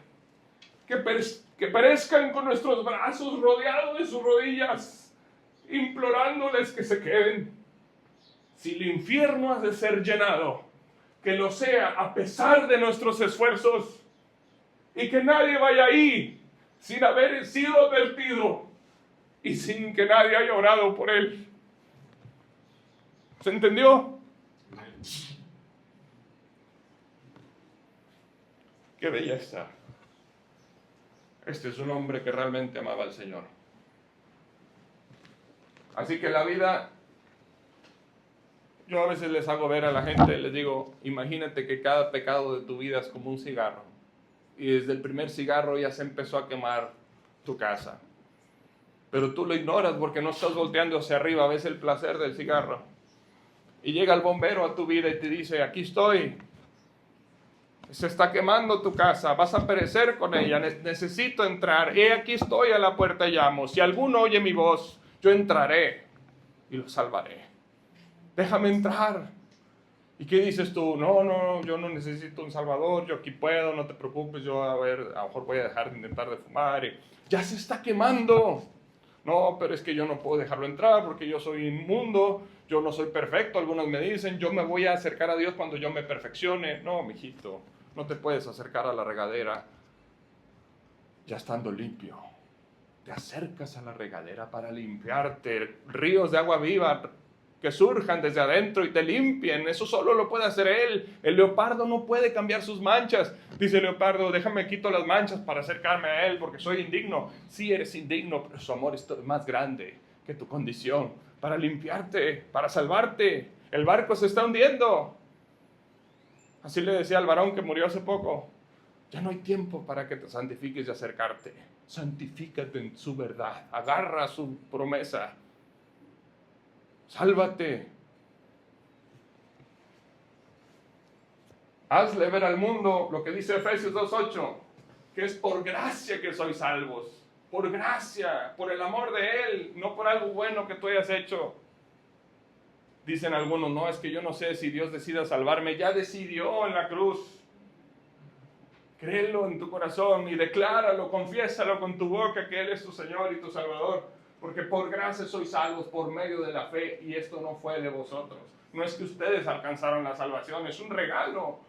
que perezcan con nuestros brazos rodeados de sus rodillas, implorándoles que se queden. Si el infierno ha de ser llenado, que lo sea a pesar de nuestros esfuerzos, y que nadie vaya ahí sin haber sido advertido y sin que nadie haya orado por él. ¿Se entendió? ¡Qué belleza! Este es un hombre que realmente amaba al Señor. Así que la vida, yo a veces les hago ver a la gente, les digo, imagínate que cada pecado de tu vida es como un cigarro. Y desde el primer cigarro ya se empezó a quemar tu casa. Pero tú lo ignoras porque no estás volteando hacia arriba, ves el placer del cigarro. Y llega el bombero a tu vida y te dice, aquí estoy. Se está quemando tu casa, vas a perecer con ella, necesito entrar. Aquí estoy a la puerta y llamo. Si alguno oye mi voz, yo entraré y lo salvaré. Déjame entrar. ¿Y qué dices tú? No, yo no necesito un salvador, yo aquí puedo, no te preocupes, yo a lo mejor voy a dejar de intentar de fumar. Ya se está quemando. No, pero es que yo no puedo dejarlo entrar porque yo soy inmundo, yo no soy perfecto. Algunos me dicen, yo me voy a acercar a Dios cuando yo me perfeccione. No, mijito, no te puedes acercar a la regadera ya estando limpio. Te acercas a la regadera para limpiarte. Ríos de agua viva que surjan desde adentro y te limpien. Eso solo lo puede hacer Él. El leopardo no puede cambiar sus manchas. Dice el leopardo, déjame quito las manchas para acercarme a Él porque soy indigno. Sí eres indigno, pero su amor es más grande que tu condición. Para limpiarte, para salvarte. El barco se está hundiendo. Así le decía al varón que murió hace poco. Ya no hay tiempo para que te santifiques y acercarte. Santifícate en su verdad. Agarra su promesa. Sálvate. Hazle ver al mundo lo que dice Efesios 2:8, que es por gracia que sois salvos. Por gracia, por el amor de Él, no por algo bueno que tú hayas hecho. Dicen algunos, no, es que yo no sé si Dios decida salvarme. Ya decidió en la cruz. Créelo en tu corazón y decláralo, confiésalo con tu boca que Él es tu Señor y tu Salvador. Porque por gracia sois salvos por medio de la fe, y esto no fue de vosotros. No es que ustedes alcanzaron la salvación, es un regalo.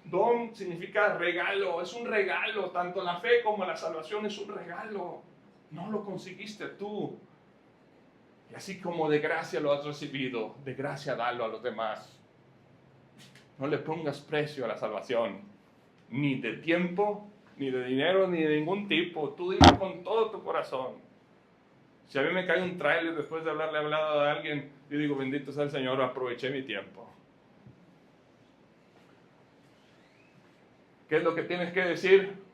Don significa regalo, es un regalo. Tanto la fe como la salvación es un regalo. No lo conseguiste tú. Y así como de gracia lo has recibido, de gracia dalo a los demás. No le pongas precio a la salvación, ni de tiempo, ni de dinero, ni de ningún tipo. Tú dilo con todo tu corazón. Si a mí me cae un tráiler después de haberle hablado a alguien, yo digo, bendito sea el Señor, aproveché mi tiempo. ¿Qué es lo que tienes que decir?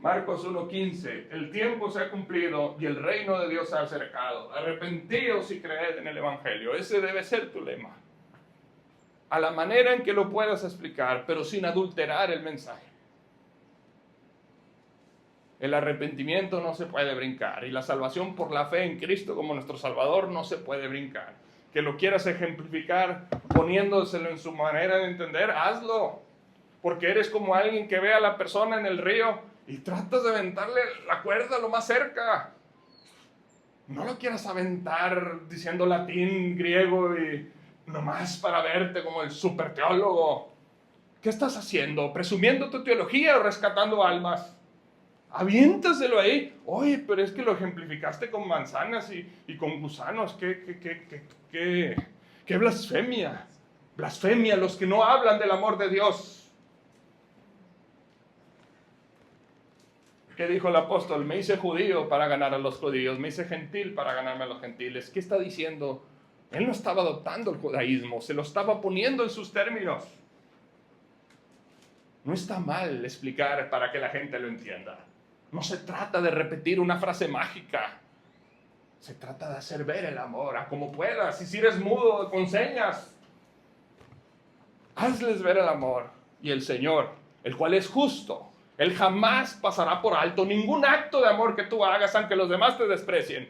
Marcos 1:15, el tiempo se ha cumplido y el reino de Dios se ha acercado. Arrepentíos y creed en el Evangelio. Ese debe ser tu lema. A la manera en que lo puedas explicar, pero sin adulterar el mensaje. El arrepentimiento no se puede brincar y la salvación por la fe en Cristo como nuestro Salvador no se puede brincar. Que lo quieras ejemplificar poniéndoselo en su manera de entender, hazlo. Porque eres como alguien que ve a la persona en el río y tratas de aventarle la cuerda lo más cerca. No lo quieras aventar diciendo latín, griego y nomás para verte como el super teólogo. ¿Qué estás haciendo? ¿Presumiendo tu teología o rescatando almas? Aviéntaselo ahí. Oye, pero es que lo ejemplificaste con manzanas y con gusanos. ¡Qué blasfemia! Blasfemia los que no hablan del amor de Dios. ¿Qué dijo el apóstol? Me hice judío para ganar a los judíos, me hice gentil para ganarme a los gentiles. ¿Qué está diciendo? Él no estaba adoptando el judaísmo, se lo estaba poniendo en sus términos. No está mal explicar para que la gente lo entienda. No se trata de repetir una frase mágica. Se trata de hacer ver el amor a como puedas. Y si eres mudo, con señas, hazles ver el amor. Y el Señor, el cual es justo, Él jamás pasará por alto ningún acto de amor que tú hagas, aunque los demás te desprecien.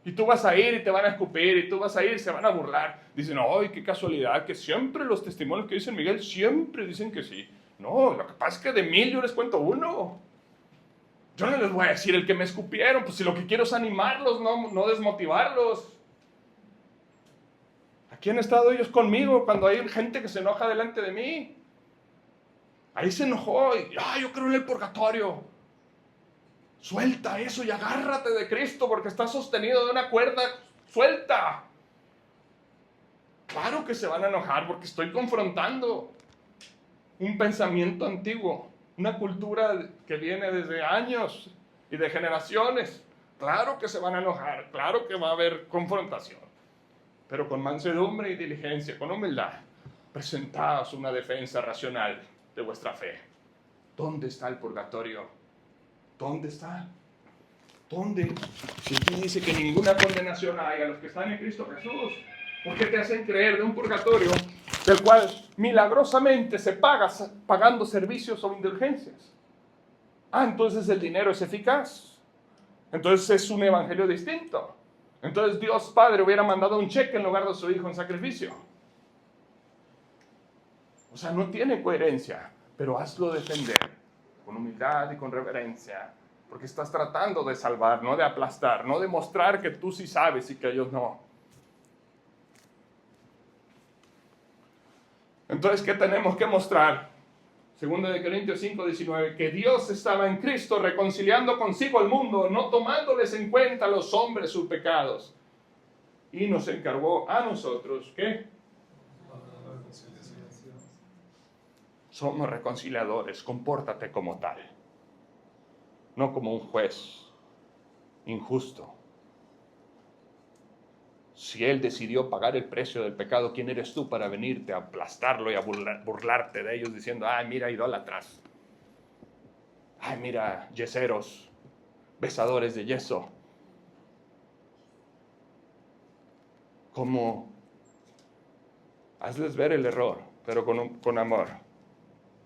Y tú vas a ir y te van a escupir, y tú vas a ir y se van a burlar. Dicen, ¡ay, qué casualidad! Que siempre los testimonios que dicen Miguel, siempre dicen que sí. No, lo que pasa es que de 1000 yo les cuento uno. Yo no les voy a decir el que me escupieron, pues si lo que quiero es animarlos, no desmotivarlos. Aquí han estado ellos conmigo cuando hay gente que se enoja delante de mí. Ahí se enojó y, yo creo en el purgatorio. Suelta eso y agárrate de Cristo porque está sostenido de una cuerda. Suelta. Claro que se van a enojar porque estoy confrontando un pensamiento antiguo, una cultura que viene desde años y de generaciones. Claro que se van a enojar, claro que va a haber confrontación, pero con mansedumbre y diligencia, con humildad, presentaos una defensa racional de vuestra fe. ¿Dónde está el purgatorio? ¿Dónde está? ¿Dónde? Si aquí dice que ninguna condenación hay a los que están en Cristo Jesús, ¿por qué te hacen creer de un purgatorio del cual milagrosamente se paga pagando servicios o indulgencias? Entonces el dinero es eficaz. Entonces es un evangelio distinto. Entonces Dios Padre hubiera mandado un cheque en lugar de su Hijo en sacrificio. O sea, no tiene coherencia, pero hazlo defender con humildad y con reverencia, porque estás tratando de salvar, no de aplastar, no de mostrar que tú sí sabes y que ellos no. Entonces, ¿qué tenemos que mostrar? 2 Corintios 5:19, que Dios estaba en Cristo reconciliando consigo al mundo, no tomándoles en cuenta a los hombres sus pecados. Y nos encargó a nosotros, ¿qué? Somos reconciliadores, compórtate como tal, no como un juez injusto. Si Él decidió pagar el precio del pecado, ¿quién eres tú para venirte a aplastarlo y a burlarte de ellos diciendo, ay, mira, idólatras, ay, mira, yeseros, besadores de yeso? Como hazles ver el error, pero con amor,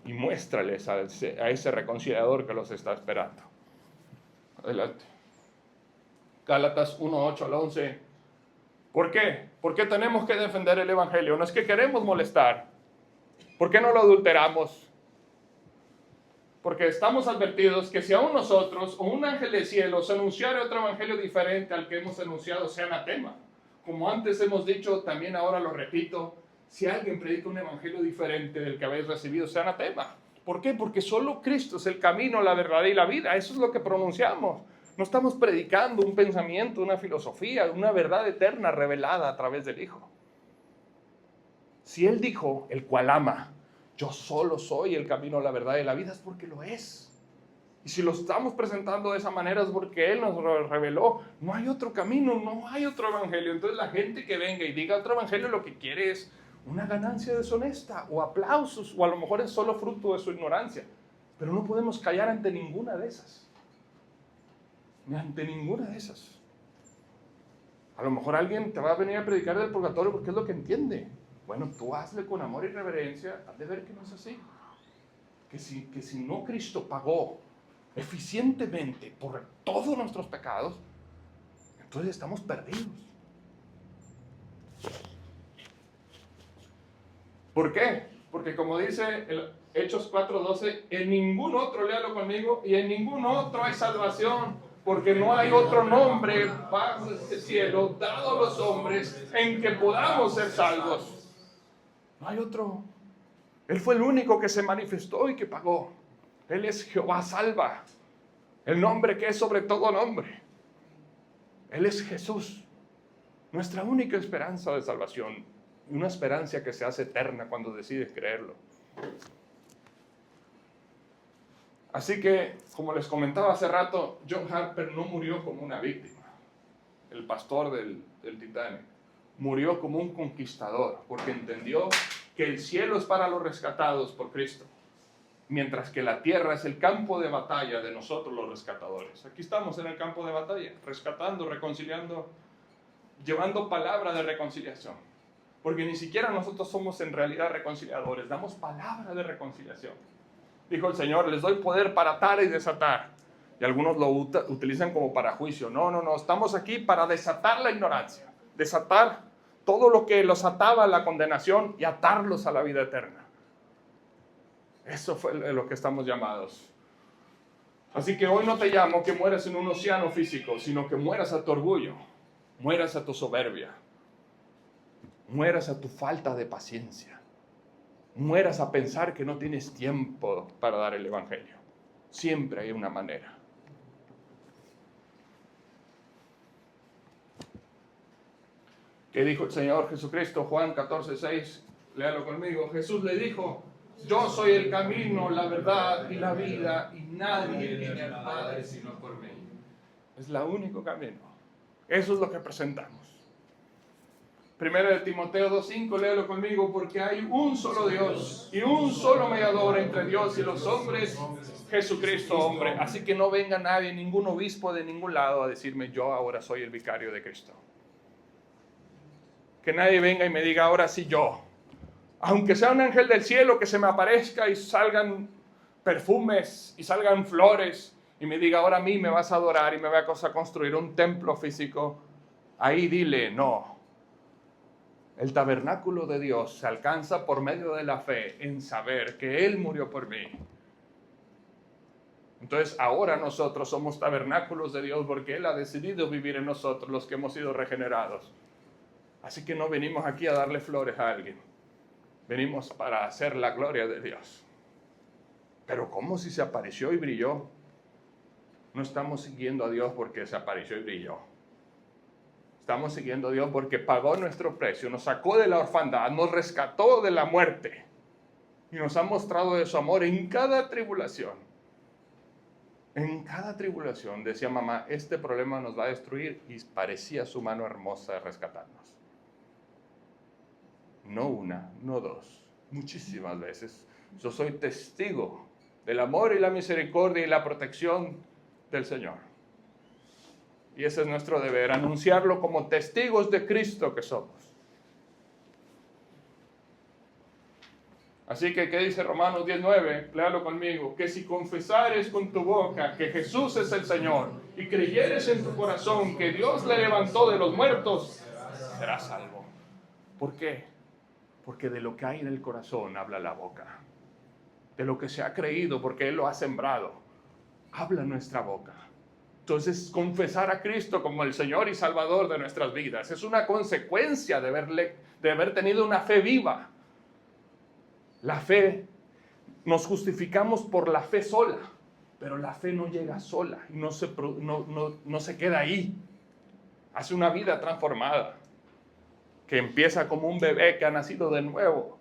y muéstrales a ese reconciliador que los está esperando. Adelante. Gálatas 1:8 al 11. ¿Por qué? ¿Por qué tenemos que defender el Evangelio? No es que queremos molestar. ¿Por qué no lo adulteramos? Porque estamos advertidos que si aún nosotros o un ángel del cielo se anunciara otro evangelio diferente al que hemos anunciado, sea anatema. Como antes hemos dicho, también ahora lo repito, si alguien predica un evangelio diferente del que habéis recibido, sea anatema. ¿Por qué? Porque solo Cristo es el camino, la verdad y la vida. Eso es lo que pronunciamos. No estamos predicando un pensamiento, una filosofía, una verdad eterna revelada a través del Hijo. Si Él dijo, el cual ama, yo solo soy el camino, la verdad y la vida, es porque lo es. Y si lo estamos presentando de esa manera es porque Él nos lo reveló. No hay otro camino, no hay otro evangelio. Entonces la gente que venga y diga otro evangelio lo que quiere es una ganancia deshonesta o aplausos, o a lo mejor es solo fruto de su ignorancia. Pero no podemos callar ante ninguna de esas. Ni ante ninguna de esas. A lo mejor alguien te va a venir a predicar del purgatorio porque es lo que entiende. Bueno, tú hazle con amor y reverencia, has de ver que no es así. Que si no Cristo pagó eficientemente por todos nuestros pecados, entonces estamos perdidos. ¿Por qué? Porque como dice Hechos 4:12, en ningún otro, léalo conmigo, y en ningún otro hay salvación, porque no hay otro nombre bajo este cielo dado a los hombres en que podamos ser salvos. No hay otro. Él fue el único que se manifestó y que pagó. Él es Jehová salva, el nombre que es sobre todo nombre. Él es Jesús, nuestra única esperanza de salvación, una esperanza que se hace eterna cuando decides creerlo. Así que, como les comentaba hace rato, John Harper no murió como una víctima, el pastor del Titanic. Murió como un conquistador, porque entendió que el cielo es para los rescatados por Cristo, mientras que la tierra es el campo de batalla de nosotros los rescatadores. Aquí estamos en el campo de batalla, rescatando, reconciliando, llevando palabra de reconciliación, porque ni siquiera nosotros somos en realidad reconciliadores, damos palabra de reconciliación. Dijo el Señor, les doy poder para atar y desatar, y algunos lo utilizan como para juicio. No, estamos aquí para desatar la ignorancia, desatar todo lo que los ataba a la condenación y atarlos a la vida eterna. Eso fue lo que estamos llamados. Así que hoy no te llamo que mueras en un océano físico, sino que mueras a tu orgullo, mueras a tu soberbia, mueras a tu falta de paciencia, mueras a pensar que no tienes tiempo para dar el evangelio. Siempre hay una manera. ¿Qué dijo el Señor Jesucristo? Juan 14:6, léalo conmigo. Jesús le dijo, yo soy el camino, la verdad y la vida, y nadie viene al Padre sino por mí. Es el único camino. Eso es lo que presentamos. 1 Timoteo 2:5, léalo conmigo, porque hay un solo Dios y un solo mediador entre Dios y los hombres, Jesucristo hombre. Así que no venga nadie, ningún obispo de ningún lado a decirme, yo ahora soy el vicario de Cristo. Que nadie venga y me diga, ahora sí yo. Aunque sea un ángel del cielo que se me aparezca y salgan perfumes y salgan flores y me diga, ahora a mí me vas a adorar y me vas a construir un templo físico, ahí dile, no. El tabernáculo de Dios se alcanza por medio de la fe en saber que Él murió por mí. Entonces ahora nosotros somos tabernáculos de Dios porque Él ha decidido vivir en nosotros, los que hemos sido regenerados. Así que no venimos aquí a darle flores a alguien. Venimos para hacer la gloria de Dios. Pero ¿cómo si se apareció y brilló? No estamos siguiendo a Dios porque se apareció y brilló. Estamos siguiendo a Dios porque pagó nuestro precio, nos sacó de la orfandad, nos rescató de la muerte y nos ha mostrado de su amor en cada tribulación. En cada tribulación decía mamá, este problema nos va a destruir, y parecía su mano hermosa de rescatarnos. No una, no dos, muchísimas veces. Yo soy testigo del amor y la misericordia y la protección del Señor. Y ese es nuestro deber, anunciarlo como testigos de Cristo que somos. Así que, ¿qué dice Romanos 19? Léalo conmigo. Que si confesares con tu boca que Jesús es el Señor y creyeres en tu corazón que Dios le levantó de los muertos, serás salvo. ¿Por qué? Porque de lo que hay en el corazón habla la boca. De lo que se ha creído, porque Él lo ha sembrado, habla nuestra boca. Entonces, confesar a Cristo como el Señor y Salvador de nuestras vidas es una consecuencia de haber tenido una fe viva. La fe, nos justificamos por la fe sola, pero la fe no llega sola y no se queda ahí. Hace una vida transformada, que empieza como un bebé que ha nacido de nuevo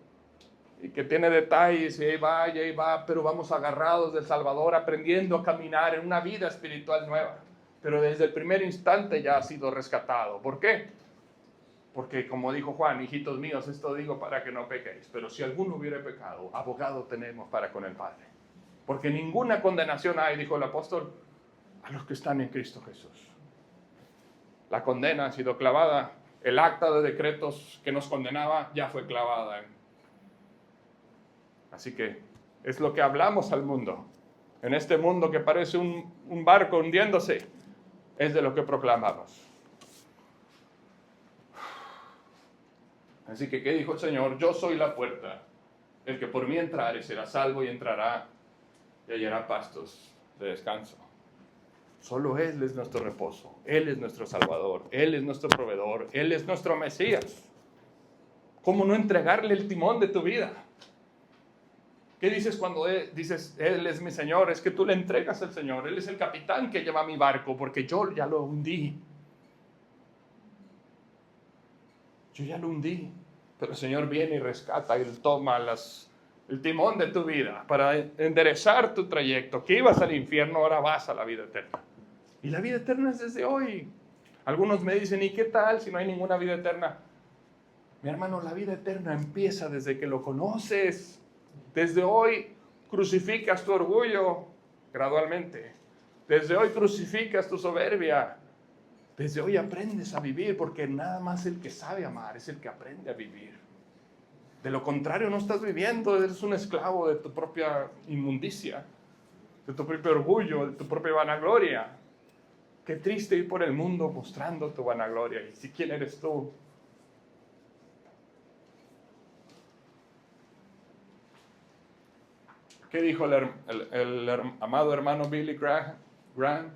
y que tiene detalles y ahí va, pero vamos agarrados del Salvador, aprendiendo a caminar en una vida espiritual nueva. Pero desde el primer instante ya ha sido rescatado. ¿Por qué? Porque como dijo Juan, hijitos míos, esto digo para que no pequéis. Pero si alguno hubiere pecado, abogado tenemos para con el Padre. Porque ninguna condenación hay, dijo el apóstol, a los que están en Cristo Jesús. La condena ha sido clavada. El acta de decretos que nos condenaba ya fue clavada. Así que es lo que hablamos al mundo. En este mundo que parece un barco hundiéndose, es de lo que proclamamos. Así que, ¿qué dijo el Señor? Yo soy la puerta. El que por mí entrare será salvo y entrará y hallará pastos de descanso. Solo Él es nuestro reposo. Él es nuestro Salvador. Él es nuestro proveedor. Él es nuestro Mesías. ¿Cómo no entregarle el timón de tu vida? ¿Qué dices cuando dices, Él es mi Señor? Es que tú le entregas al Señor. Él es el capitán que lleva mi barco porque yo ya lo hundí. Yo ya lo hundí. Pero el Señor viene y rescata y toma el timón de tu vida para enderezar tu trayecto. Que ibas al infierno, ahora vas a la vida eterna. Y la vida eterna es desde hoy. Algunos me dicen, ¿y qué tal si no hay ninguna vida eterna? Mi hermano, la vida eterna empieza desde que lo conoces. Desde hoy crucificas tu orgullo gradualmente. Desde hoy crucificas tu soberbia. Desde hoy aprendes a vivir, porque nada más el que sabe amar es el que aprende a vivir. De lo contrario no estás viviendo, eres un esclavo de tu propia inmundicia, de tu propio orgullo, de tu propia vanagloria. Qué triste ir por el mundo mostrando tu vanagloria. ¿Y si quién eres tú? ¿Qué dijo el amado hermano Billy Graham?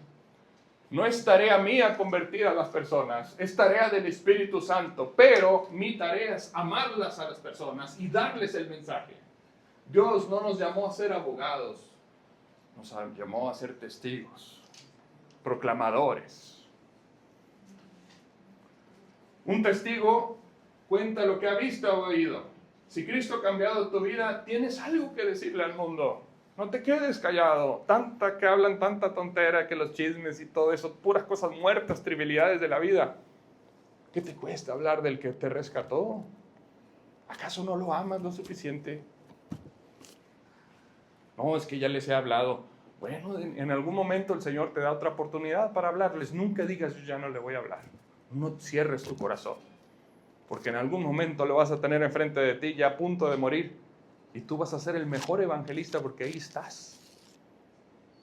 No es tarea mía convertir a las personas, es tarea del Espíritu Santo, pero mi tarea es amarlas a las personas y darles el mensaje. Dios no nos llamó a ser abogados, nos llamó a ser testigos, proclamadores. Un testigo cuenta lo que ha visto o oído. Si Cristo ha cambiado tu vida, tienes algo que decirle al mundo. No te quedes callado. Que hablan tanta tontera, que los chismes y todo eso, puras cosas muertas, trivialidades de la vida. ¿Qué te cuesta hablar del que te rescató? ¿Acaso no lo amas lo suficiente? No, es que ya les he hablado. Bueno, en algún momento el Señor te da otra oportunidad para hablarles. Nunca digas, yo ya no le voy a hablar. No cierres tu corazón. Porque en algún momento lo vas a tener enfrente de ti ya a punto de morir. Y tú vas a ser el mejor evangelista porque ahí estás.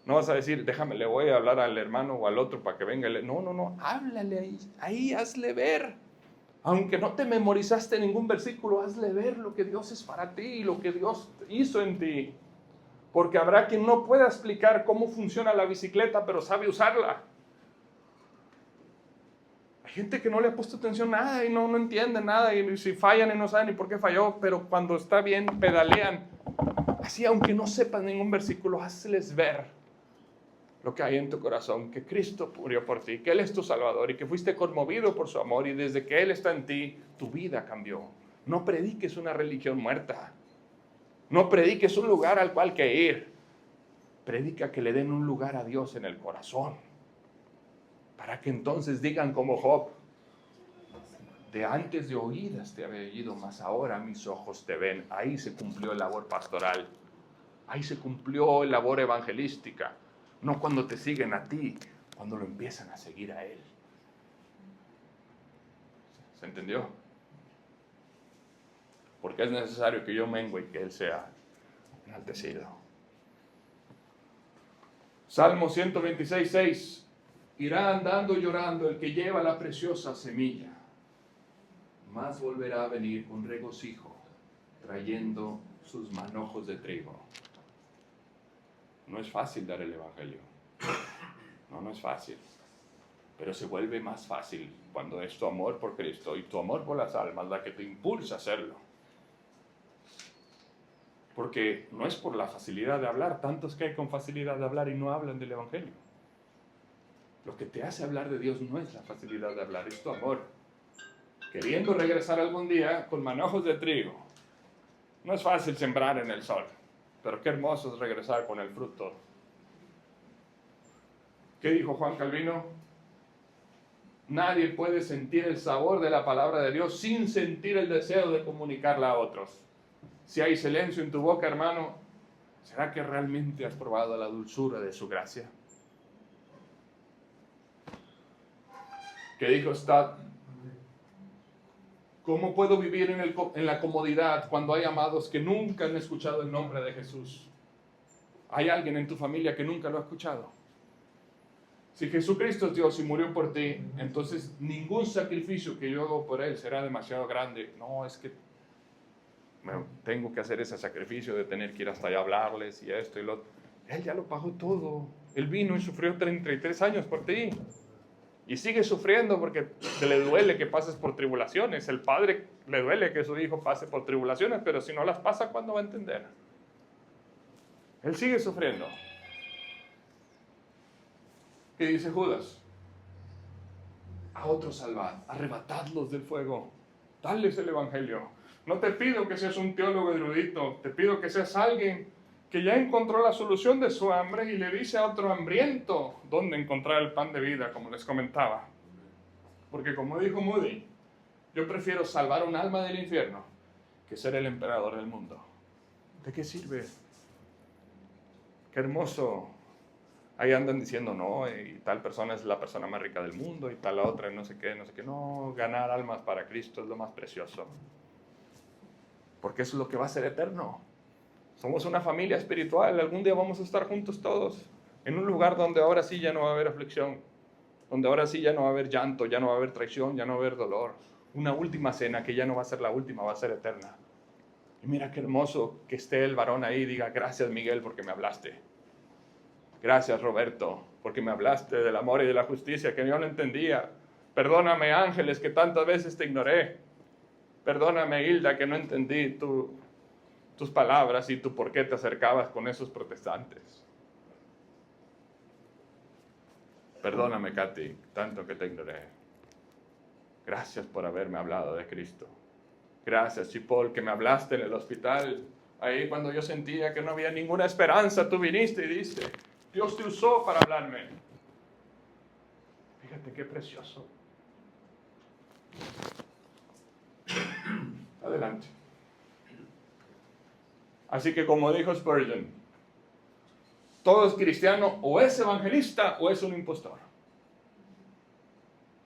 No vas a decir, déjame, le voy a hablar al hermano o al otro para que venga. No, háblale ahí hazle ver. Aunque no te memorizaste ningún versículo, hazle ver lo que Dios es para ti y lo que Dios hizo en ti. Porque habrá quien no pueda explicar cómo funciona la bicicleta, pero sabe usarla. Hay gente que no le ha puesto atención a nada y no entiende nada, y si fallan y no saben ni por qué falló, pero cuando está bien pedalean. Así, aunque no sepan ningún versículo, hazles ver lo que hay en tu corazón, que Cristo murió por ti, que Él es tu Salvador y que fuiste conmovido por su amor, y desde que Él está en ti, tu vida cambió. No prediques una religión muerta. No prediques un lugar al cual que ir. Predica que le den un lugar a Dios en el corazón, para que entonces digan como Job: de antes de oídas te había oído, mas ahora mis ojos te ven. Ahí se cumplió el labor pastoral. Ahí se cumplió la labor evangelística. No cuando te siguen a ti, cuando lo empiezan a seguir a Él. ¿Se entendió? Porque es necesario que yo mengue y que Él sea enaltecido. Salmo 126:6. Irá andando llorando el que lleva la preciosa semilla, mas volverá a venir con regocijo, trayendo sus manojos de trigo. No es fácil dar el evangelio. No es fácil. Pero se vuelve más fácil cuando es tu amor por Cristo y tu amor por las almas la que te impulsa a hacerlo. Porque no es por la facilidad de hablar. Tantos que hay con facilidad de hablar y no hablan del evangelio. Lo que te hace hablar de Dios no es la facilidad de hablar, es tu amor. Queriendo regresar algún día con manojos de trigo. No es fácil sembrar en el sol, pero qué hermoso es regresar con el fruto. ¿Qué dijo Juan Calvino? Nadie puede sentir el sabor de la palabra de Dios sin sentir el deseo de comunicarla a otros. Si hay silencio en tu boca, hermano, ¿será que realmente has probado la dulzura de su gracia? ¿Qué dijo Stott? ¿Cómo puedo vivir en la comodidad cuando hay amados que nunca han escuchado el nombre de Jesús? ¿Hay alguien en tu familia que nunca lo ha escuchado? Si Jesucristo es Dios y murió por ti, entonces ningún sacrificio que yo hago por Él será demasiado grande. No, es que tengo que hacer ese sacrificio de tener que ir hasta allá a hablarles y esto y lo otro. Él ya lo pagó todo. Él vino y sufrió 33 años por ti. Y sigue sufriendo porque le duele que pases por tribulaciones. El padre le duele que su hijo pase por tribulaciones, pero si no las pasa, ¿cuándo va a entender? Él sigue sufriendo. ¿Qué dice Judas? A otros salvad, arrebatadlos del fuego, dadles el evangelio. No te pido que seas un teólogo erudito, te pido que seas alguien que ya encontró la solución de su hambre y le dice a otro hambriento dónde encontrar el pan de vida, como les comentaba. Porque como dijo Moody, yo prefiero salvar un alma del infierno que ser el emperador del mundo. ¿De qué sirve? Qué hermoso. Ahí andan diciendo, no, y tal persona es la persona más rica del mundo, y tal otra, no sé qué, no sé qué. No, ganar almas para Cristo es lo más precioso. Porque eso es lo que va a ser eterno. Somos una familia espiritual. Algún día vamos a estar juntos todos en un lugar donde ahora sí ya no va a haber aflicción, donde ahora sí ya no va a haber llanto, ya no va a haber traición, ya no va a haber dolor. Una última cena que ya no va a ser la última, va a ser eterna. Y mira qué hermoso que esté el varón ahí y diga, gracias Miguel porque me hablaste. Gracias Roberto porque me hablaste del amor y de la justicia que yo no entendía. Perdóname Ángeles que tantas veces te ignoré. Perdóname Hilda que no entendí tus palabras y tu por qué te acercabas con esos protestantes. Perdóname, Katy, tanto que te ignoré. Gracias por haberme hablado de Cristo. Gracias, Chipol, que me hablaste en el hospital. Ahí cuando yo sentía que no había ninguna esperanza, tú viniste y dijiste, Dios te usó para hablarme. Fíjate qué precioso. Adelante. Así que como dijo Spurgeon, todo es cristiano o es evangelista o es un impostor.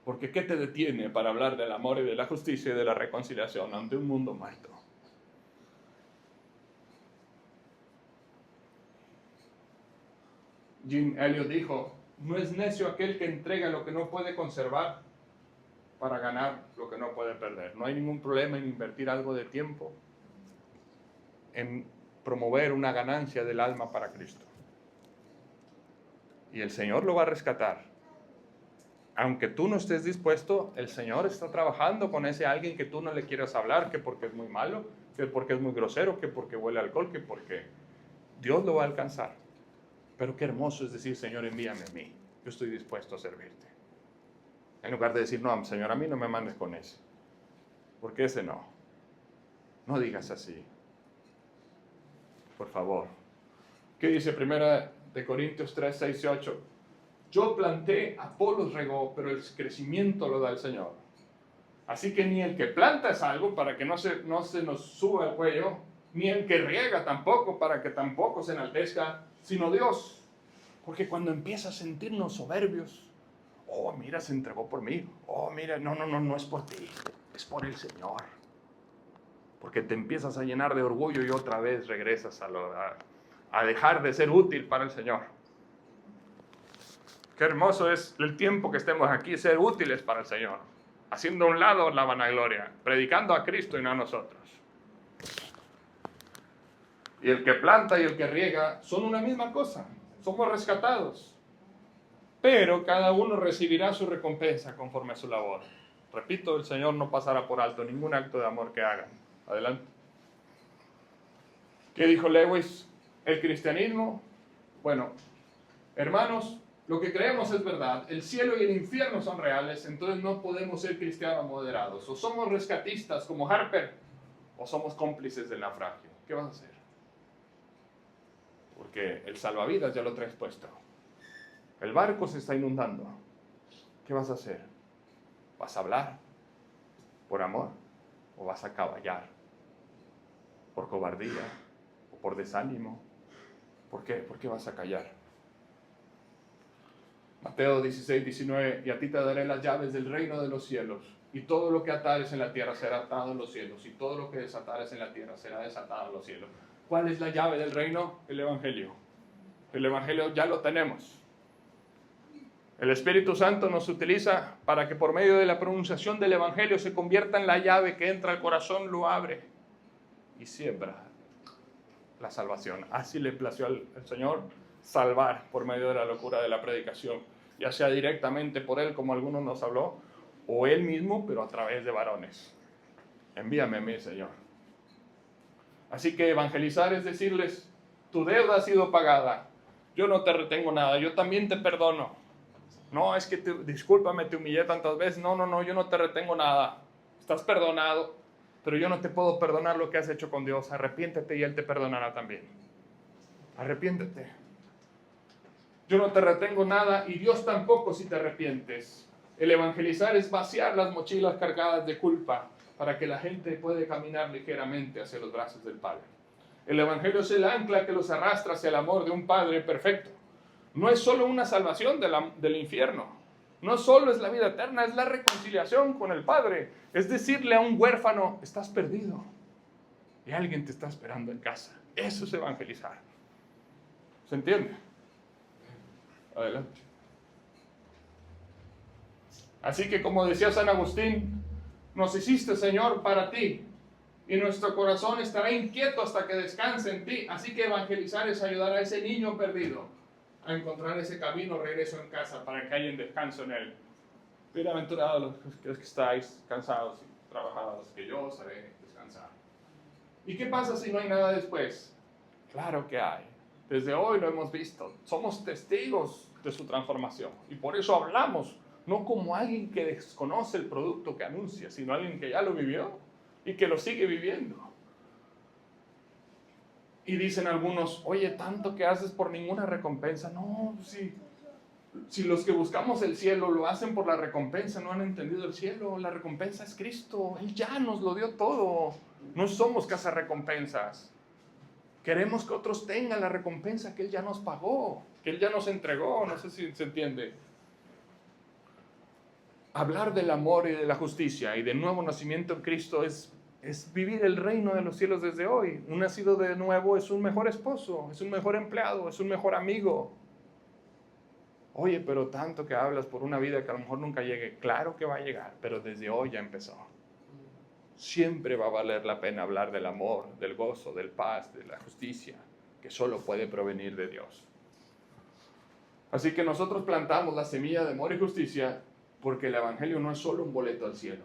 Porque ¿qué te detiene para hablar del amor y de la justicia y de la reconciliación ante un mundo muerto? Jim Elliot dijo, no es necio aquel que entrega lo que no puede conservar para ganar lo que no puede perder. No hay ningún problema en invertir algo de tiempo en promover una ganancia del alma para Cristo. Y el Señor lo va a rescatar. Aunque tú no estés dispuesto, el Señor está trabajando con ese alguien que tú no le quieras hablar, que porque es muy malo, que porque es muy grosero, que porque huele a alcohol, que porque Dios lo va a alcanzar. Pero qué hermoso es decir, Señor, envíame a mí. Yo estoy dispuesto a servirte. En lugar de decir, no, Señor, a mí no me mandes con ese. Porque ese no. No digas así. Por favor. ¿Qué dice 1 Corintios 3, 6 y 8? Yo planté, Apolos regó, pero el crecimiento lo da el Señor. Así que ni el que planta es algo para que no se nos suba el cuello, ni el que riega tampoco para que tampoco se enaltezca, sino Dios. Porque cuando empieza a sentirnos soberbios, oh, mira, se entregó por mí. Oh, mira, no es por ti, es por el Señor. Porque te empiezas a llenar de orgullo y otra vez regresas a dejar de ser útil para el Señor. Qué hermoso es el tiempo que estemos aquí, ser útiles para el Señor, haciendo a un lado la vanagloria, predicando a Cristo y no a nosotros. Y el que planta y el que riega son una misma cosa, somos rescatados. Pero cada uno recibirá su recompensa conforme a su labor. Repito, el Señor no pasará por alto ningún acto de amor que hagan. Adelante. ¿Qué dijo Lewis? El cristianismo, bueno, hermanos, lo que creemos es verdad, el cielo y el infierno son reales, entonces no podemos ser cristianos moderados. O somos rescatistas como Harper, o somos cómplices del naufragio. ¿Qué vas a hacer? Porque el salvavidas ya lo traes puesto. El barco se está inundando. ¿Qué vas a hacer? ¿Vas a hablar por amor? ¿O vas a caballar por cobardía o por desánimo? ¿Por qué? ¿Por qué vas a callar? Mateo 16, 19, y a ti te daré las llaves del reino de los cielos, y todo lo que atares en la tierra será atado en los cielos, y todo lo que desatares en la tierra será desatado en los cielos. ¿Cuál es la llave del reino? El Evangelio. El Evangelio ya lo tenemos. El Espíritu Santo nos utiliza para que por medio de la pronunciación del Evangelio se convierta en la llave que entra al corazón, lo abre y siembra la salvación. Así le plació al Señor salvar por medio de la locura de la predicación, ya sea directamente por Él, como algunos nos habló, o Él mismo, pero a través de varones. Envíame a mí, Señor. Así que evangelizar es decirles, tu deuda ha sido pagada, yo no te retengo nada, yo también te perdono. No, es que discúlpame, te humillé tantas veces. No, yo no te retengo nada. Estás perdonado, pero yo no te puedo perdonar lo que has hecho con Dios. Arrepiéntete y Él te perdonará también. Arrepiéntete. Yo no te retengo nada y Dios tampoco si te arrepientes. El evangelizar es vaciar las mochilas cargadas de culpa para que la gente pueda caminar ligeramente hacia los brazos del Padre. El evangelio es el ancla que los arrastra hacia el amor de un Padre perfecto. No es solo una salvación del infierno, no solo es la vida eterna, es la reconciliación con el Padre. Es decirle a un huérfano, estás perdido y alguien te está esperando en casa. Eso es evangelizar. ¿Se entiende? Adelante. Así que como decía San Agustín, nos hiciste, Señor, para ti, y nuestro corazón estará inquieto hasta que descanse en ti. Así que evangelizar es ayudar a ese niño perdido a encontrar ese camino, regreso en casa, para que haya un descanso en él. Bienaventurados los que estáis cansados y trabajados, que yo os haré descansar. ¿Y qué pasa si no hay nada después? Claro que hay. Desde hoy lo hemos visto. Somos testigos de su transformación. Y por eso hablamos, no como alguien que desconoce el producto que anuncia, sino alguien que ya lo vivió y que lo sigue viviendo. Y dicen algunos, oye, tanto que haces por ninguna recompensa. No, si los que buscamos el cielo lo hacen por la recompensa, no han entendido el cielo. La recompensa es Cristo. Él ya nos lo dio todo. No somos cazarrecompensas. Queremos que otros tengan la recompensa que Él ya nos pagó, que Él ya nos entregó. No sé si se entiende. Hablar del amor y de la justicia y del nuevo nacimiento en Cristo es vivir el reino de los cielos desde hoy. Un nacido de nuevo es un mejor esposo, es un mejor empleado, es un mejor amigo. Oye, pero tanto que hablas por una vida que a lo mejor nunca llegue. Claro que va a llegar, pero desde hoy ya empezó. Siempre va a valer la pena hablar del amor, del gozo, del paz, de la justicia, que solo puede provenir de Dios. Así que nosotros plantamos la semilla de amor y justicia porque el Evangelio no es solo un boleto al cielo,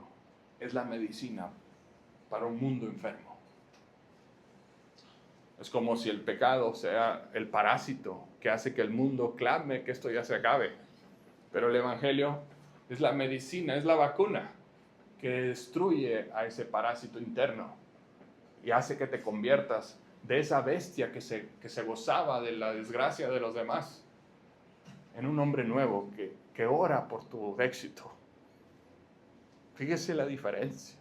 es la medicina para un mundo enfermo. Es como si el pecado sea el parásito que hace que el mundo clame que esto ya se acabe. Pero el Evangelio es la medicina, es la vacuna que destruye a ese parásito interno y hace que te conviertas de esa bestia que se gozaba de la desgracia de los demás en un hombre nuevo que ora por tu éxito. Fíjese la diferencia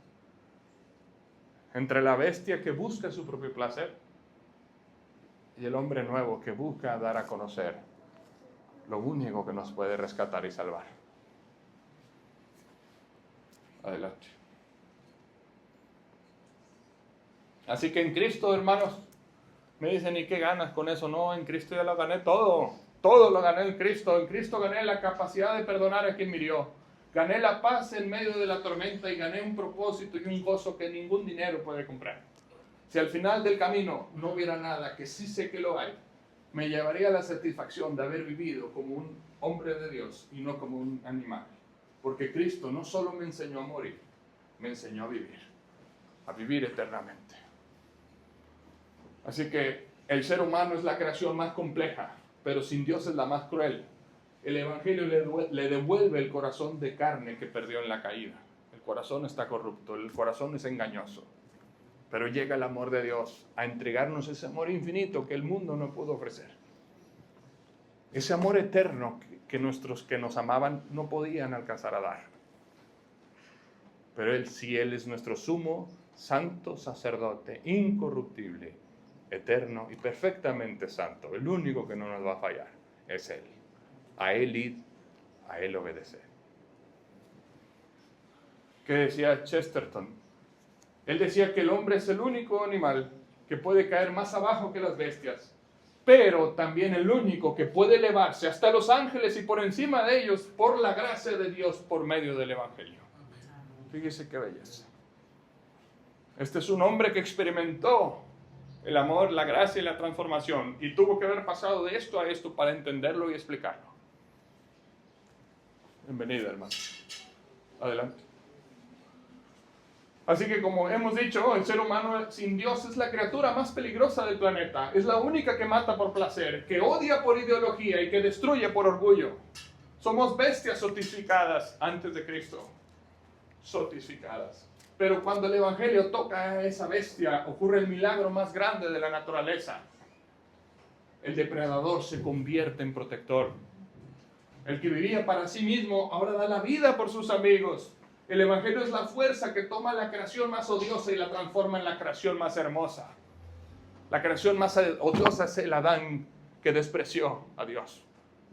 entre la bestia que busca su propio placer y el hombre nuevo que busca dar a conocer lo único que nos puede rescatar y salvar. Adelante. Así que en Cristo, hermanos, me dicen, ¿y qué ganas con eso? No, en Cristo ya lo gané todo. Todo lo gané en Cristo. En Cristo gané la capacidad de perdonar a quien me hirió. Gané la paz en medio de la tormenta y gané un propósito y un gozo que ningún dinero puede comprar. Si al final del camino no hubiera nada, que sí sé que lo hay, me llevaría la satisfacción de haber vivido como un hombre de Dios y no como un animal. Porque Cristo no solo me enseñó a morir, me enseñó a vivir eternamente. Así que el ser humano es la creación más compleja, pero sin Dios es la más cruel. El Evangelio le devuelve el corazón de carne que perdió en la caída. El corazón está corrupto, el corazón es engañoso. Pero llega el amor de Dios a entregarnos ese amor infinito que el mundo no pudo ofrecer. Ese amor eterno que nuestros que nos amaban no podían alcanzar a dar. Pero Él es nuestro sumo, santo sacerdote, incorruptible, eterno y perfectamente santo. El único que no nos va a fallar es Él. A Él id, a Él obedecer. ¿Qué decía Chesterton? Él decía que el hombre es el único animal que puede caer más abajo que las bestias, pero también el único que puede elevarse hasta los ángeles y por encima de ellos por la gracia de Dios por medio del Evangelio. Fíjese qué belleza. Este es un hombre que experimentó el amor, la gracia y la transformación y tuvo que haber pasado de esto a esto para entenderlo y explicarlo. Bienvenida, hermano. Adelante. Así que como hemos dicho, el ser humano sin Dios es la criatura más peligrosa del planeta. Es la única que mata por placer, que odia por ideología y que destruye por orgullo. Somos bestias sotificadas antes de Cristo. Sotificadas. Pero cuando el Evangelio toca a esa bestia, ocurre el milagro más grande de la naturaleza. El depredador se convierte en protector. El que vivía para sí mismo ahora da la vida por sus amigos. El Evangelio es la fuerza que toma la creación más odiosa y la transforma en la creación más hermosa. La creación más odiosa es el Adán que despreció a Dios.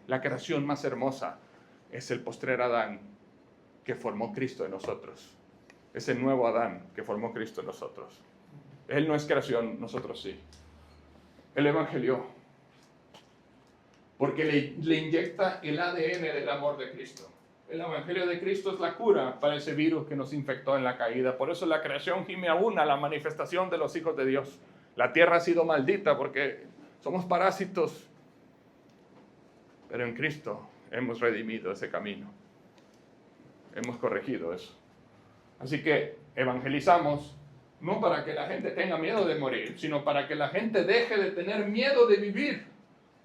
La creación más hermosa es el postrer Adán que formó Cristo en nosotros. Es el nuevo Adán que formó Cristo en nosotros. Él no es creación, nosotros sí. El Evangelio, porque le inyecta el ADN del amor de Cristo. El Evangelio de Cristo es la cura para ese virus que nos infectó en la caída. Por eso la creación gime aún a la manifestación de los hijos de Dios. La tierra ha sido maldita porque somos parásitos. Pero en Cristo hemos redimido ese camino. Hemos corregido eso. Así que evangelizamos no para que la gente tenga miedo de morir, sino para que la gente deje de tener miedo de vivir.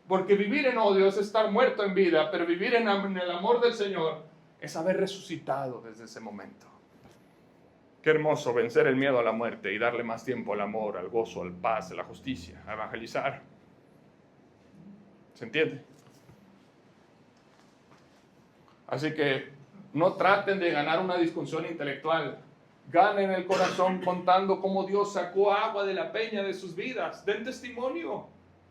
Porque vivir en odio es estar muerto en vida, pero vivir en el amor del Señor es haber resucitado desde ese momento. Qué hermoso vencer el miedo a la muerte y darle más tiempo al amor, al gozo, al paz, a la justicia, a evangelizar. ¿Se entiende? Así que no traten de ganar una discusión intelectual. Ganen el corazón contando cómo Dios sacó agua de la peña de sus vidas. Den testimonio.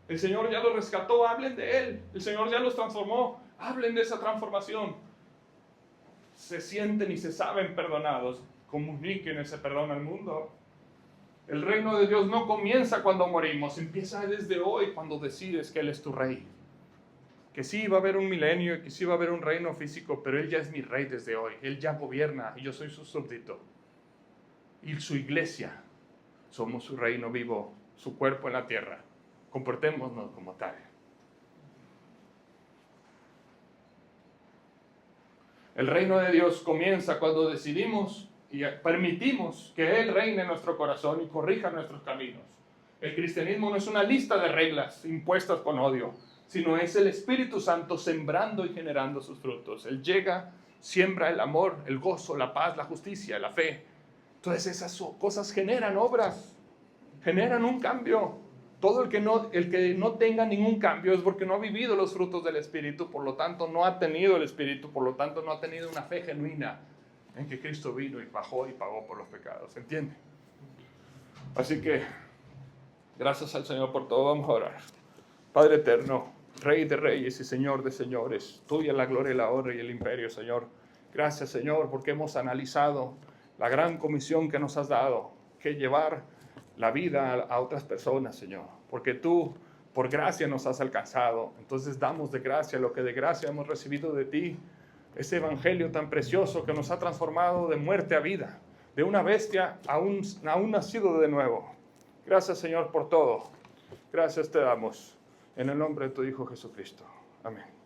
El Señor ya los rescató, hablen de Él. El Señor ya los transformó, hablen de esa transformación. Se sienten y se saben perdonados, comuniquen ese perdón al mundo. El reino de Dios no comienza cuando morimos, empieza desde hoy cuando decides que Él es tu Rey. que sí va a haber un milenio y que sí va a haber un reino físico, pero Él ya es mi rey desde hoy. Él ya gobierna y yo soy su súbdito. Y su iglesia, somos su reino vivo, su cuerpo en la tierra. Comportémonos como tal. El reino de Dios comienza cuando decidimos y permitimos que Él reine en nuestro corazón y corrija nuestros caminos. El cristianismo no es una lista de reglas impuestas con odio, sino es el Espíritu Santo sembrando y generando sus frutos. Él llega, siembra el amor, el gozo, la paz, la justicia, la fe. Entonces esas cosas generan obras, generan un cambio. Todo el que no tenga ningún cambio es porque no ha vivido los frutos del Espíritu, por lo tanto no ha tenido el Espíritu, por lo tanto no ha tenido una fe genuina en que Cristo vino y bajó y pagó por los pecados. ¿Entiende? Así que, gracias al Señor por todo. Vamos a orar. Padre eterno, Rey de reyes y Señor de señores, tuya la gloria, la honra y el imperio, Señor. Gracias, Señor, porque hemos analizado la gran comisión que nos has dado, que llevar la vida a otras personas, Señor, porque tú por gracia nos has alcanzado. Entonces damos de gracia lo que de gracia hemos recibido de ti, ese evangelio tan precioso que nos ha transformado de muerte a vida, de una bestia a un nacido de nuevo. Gracias, Señor, por todo. Gracias te damos en el nombre de tu Hijo Jesucristo. Amén.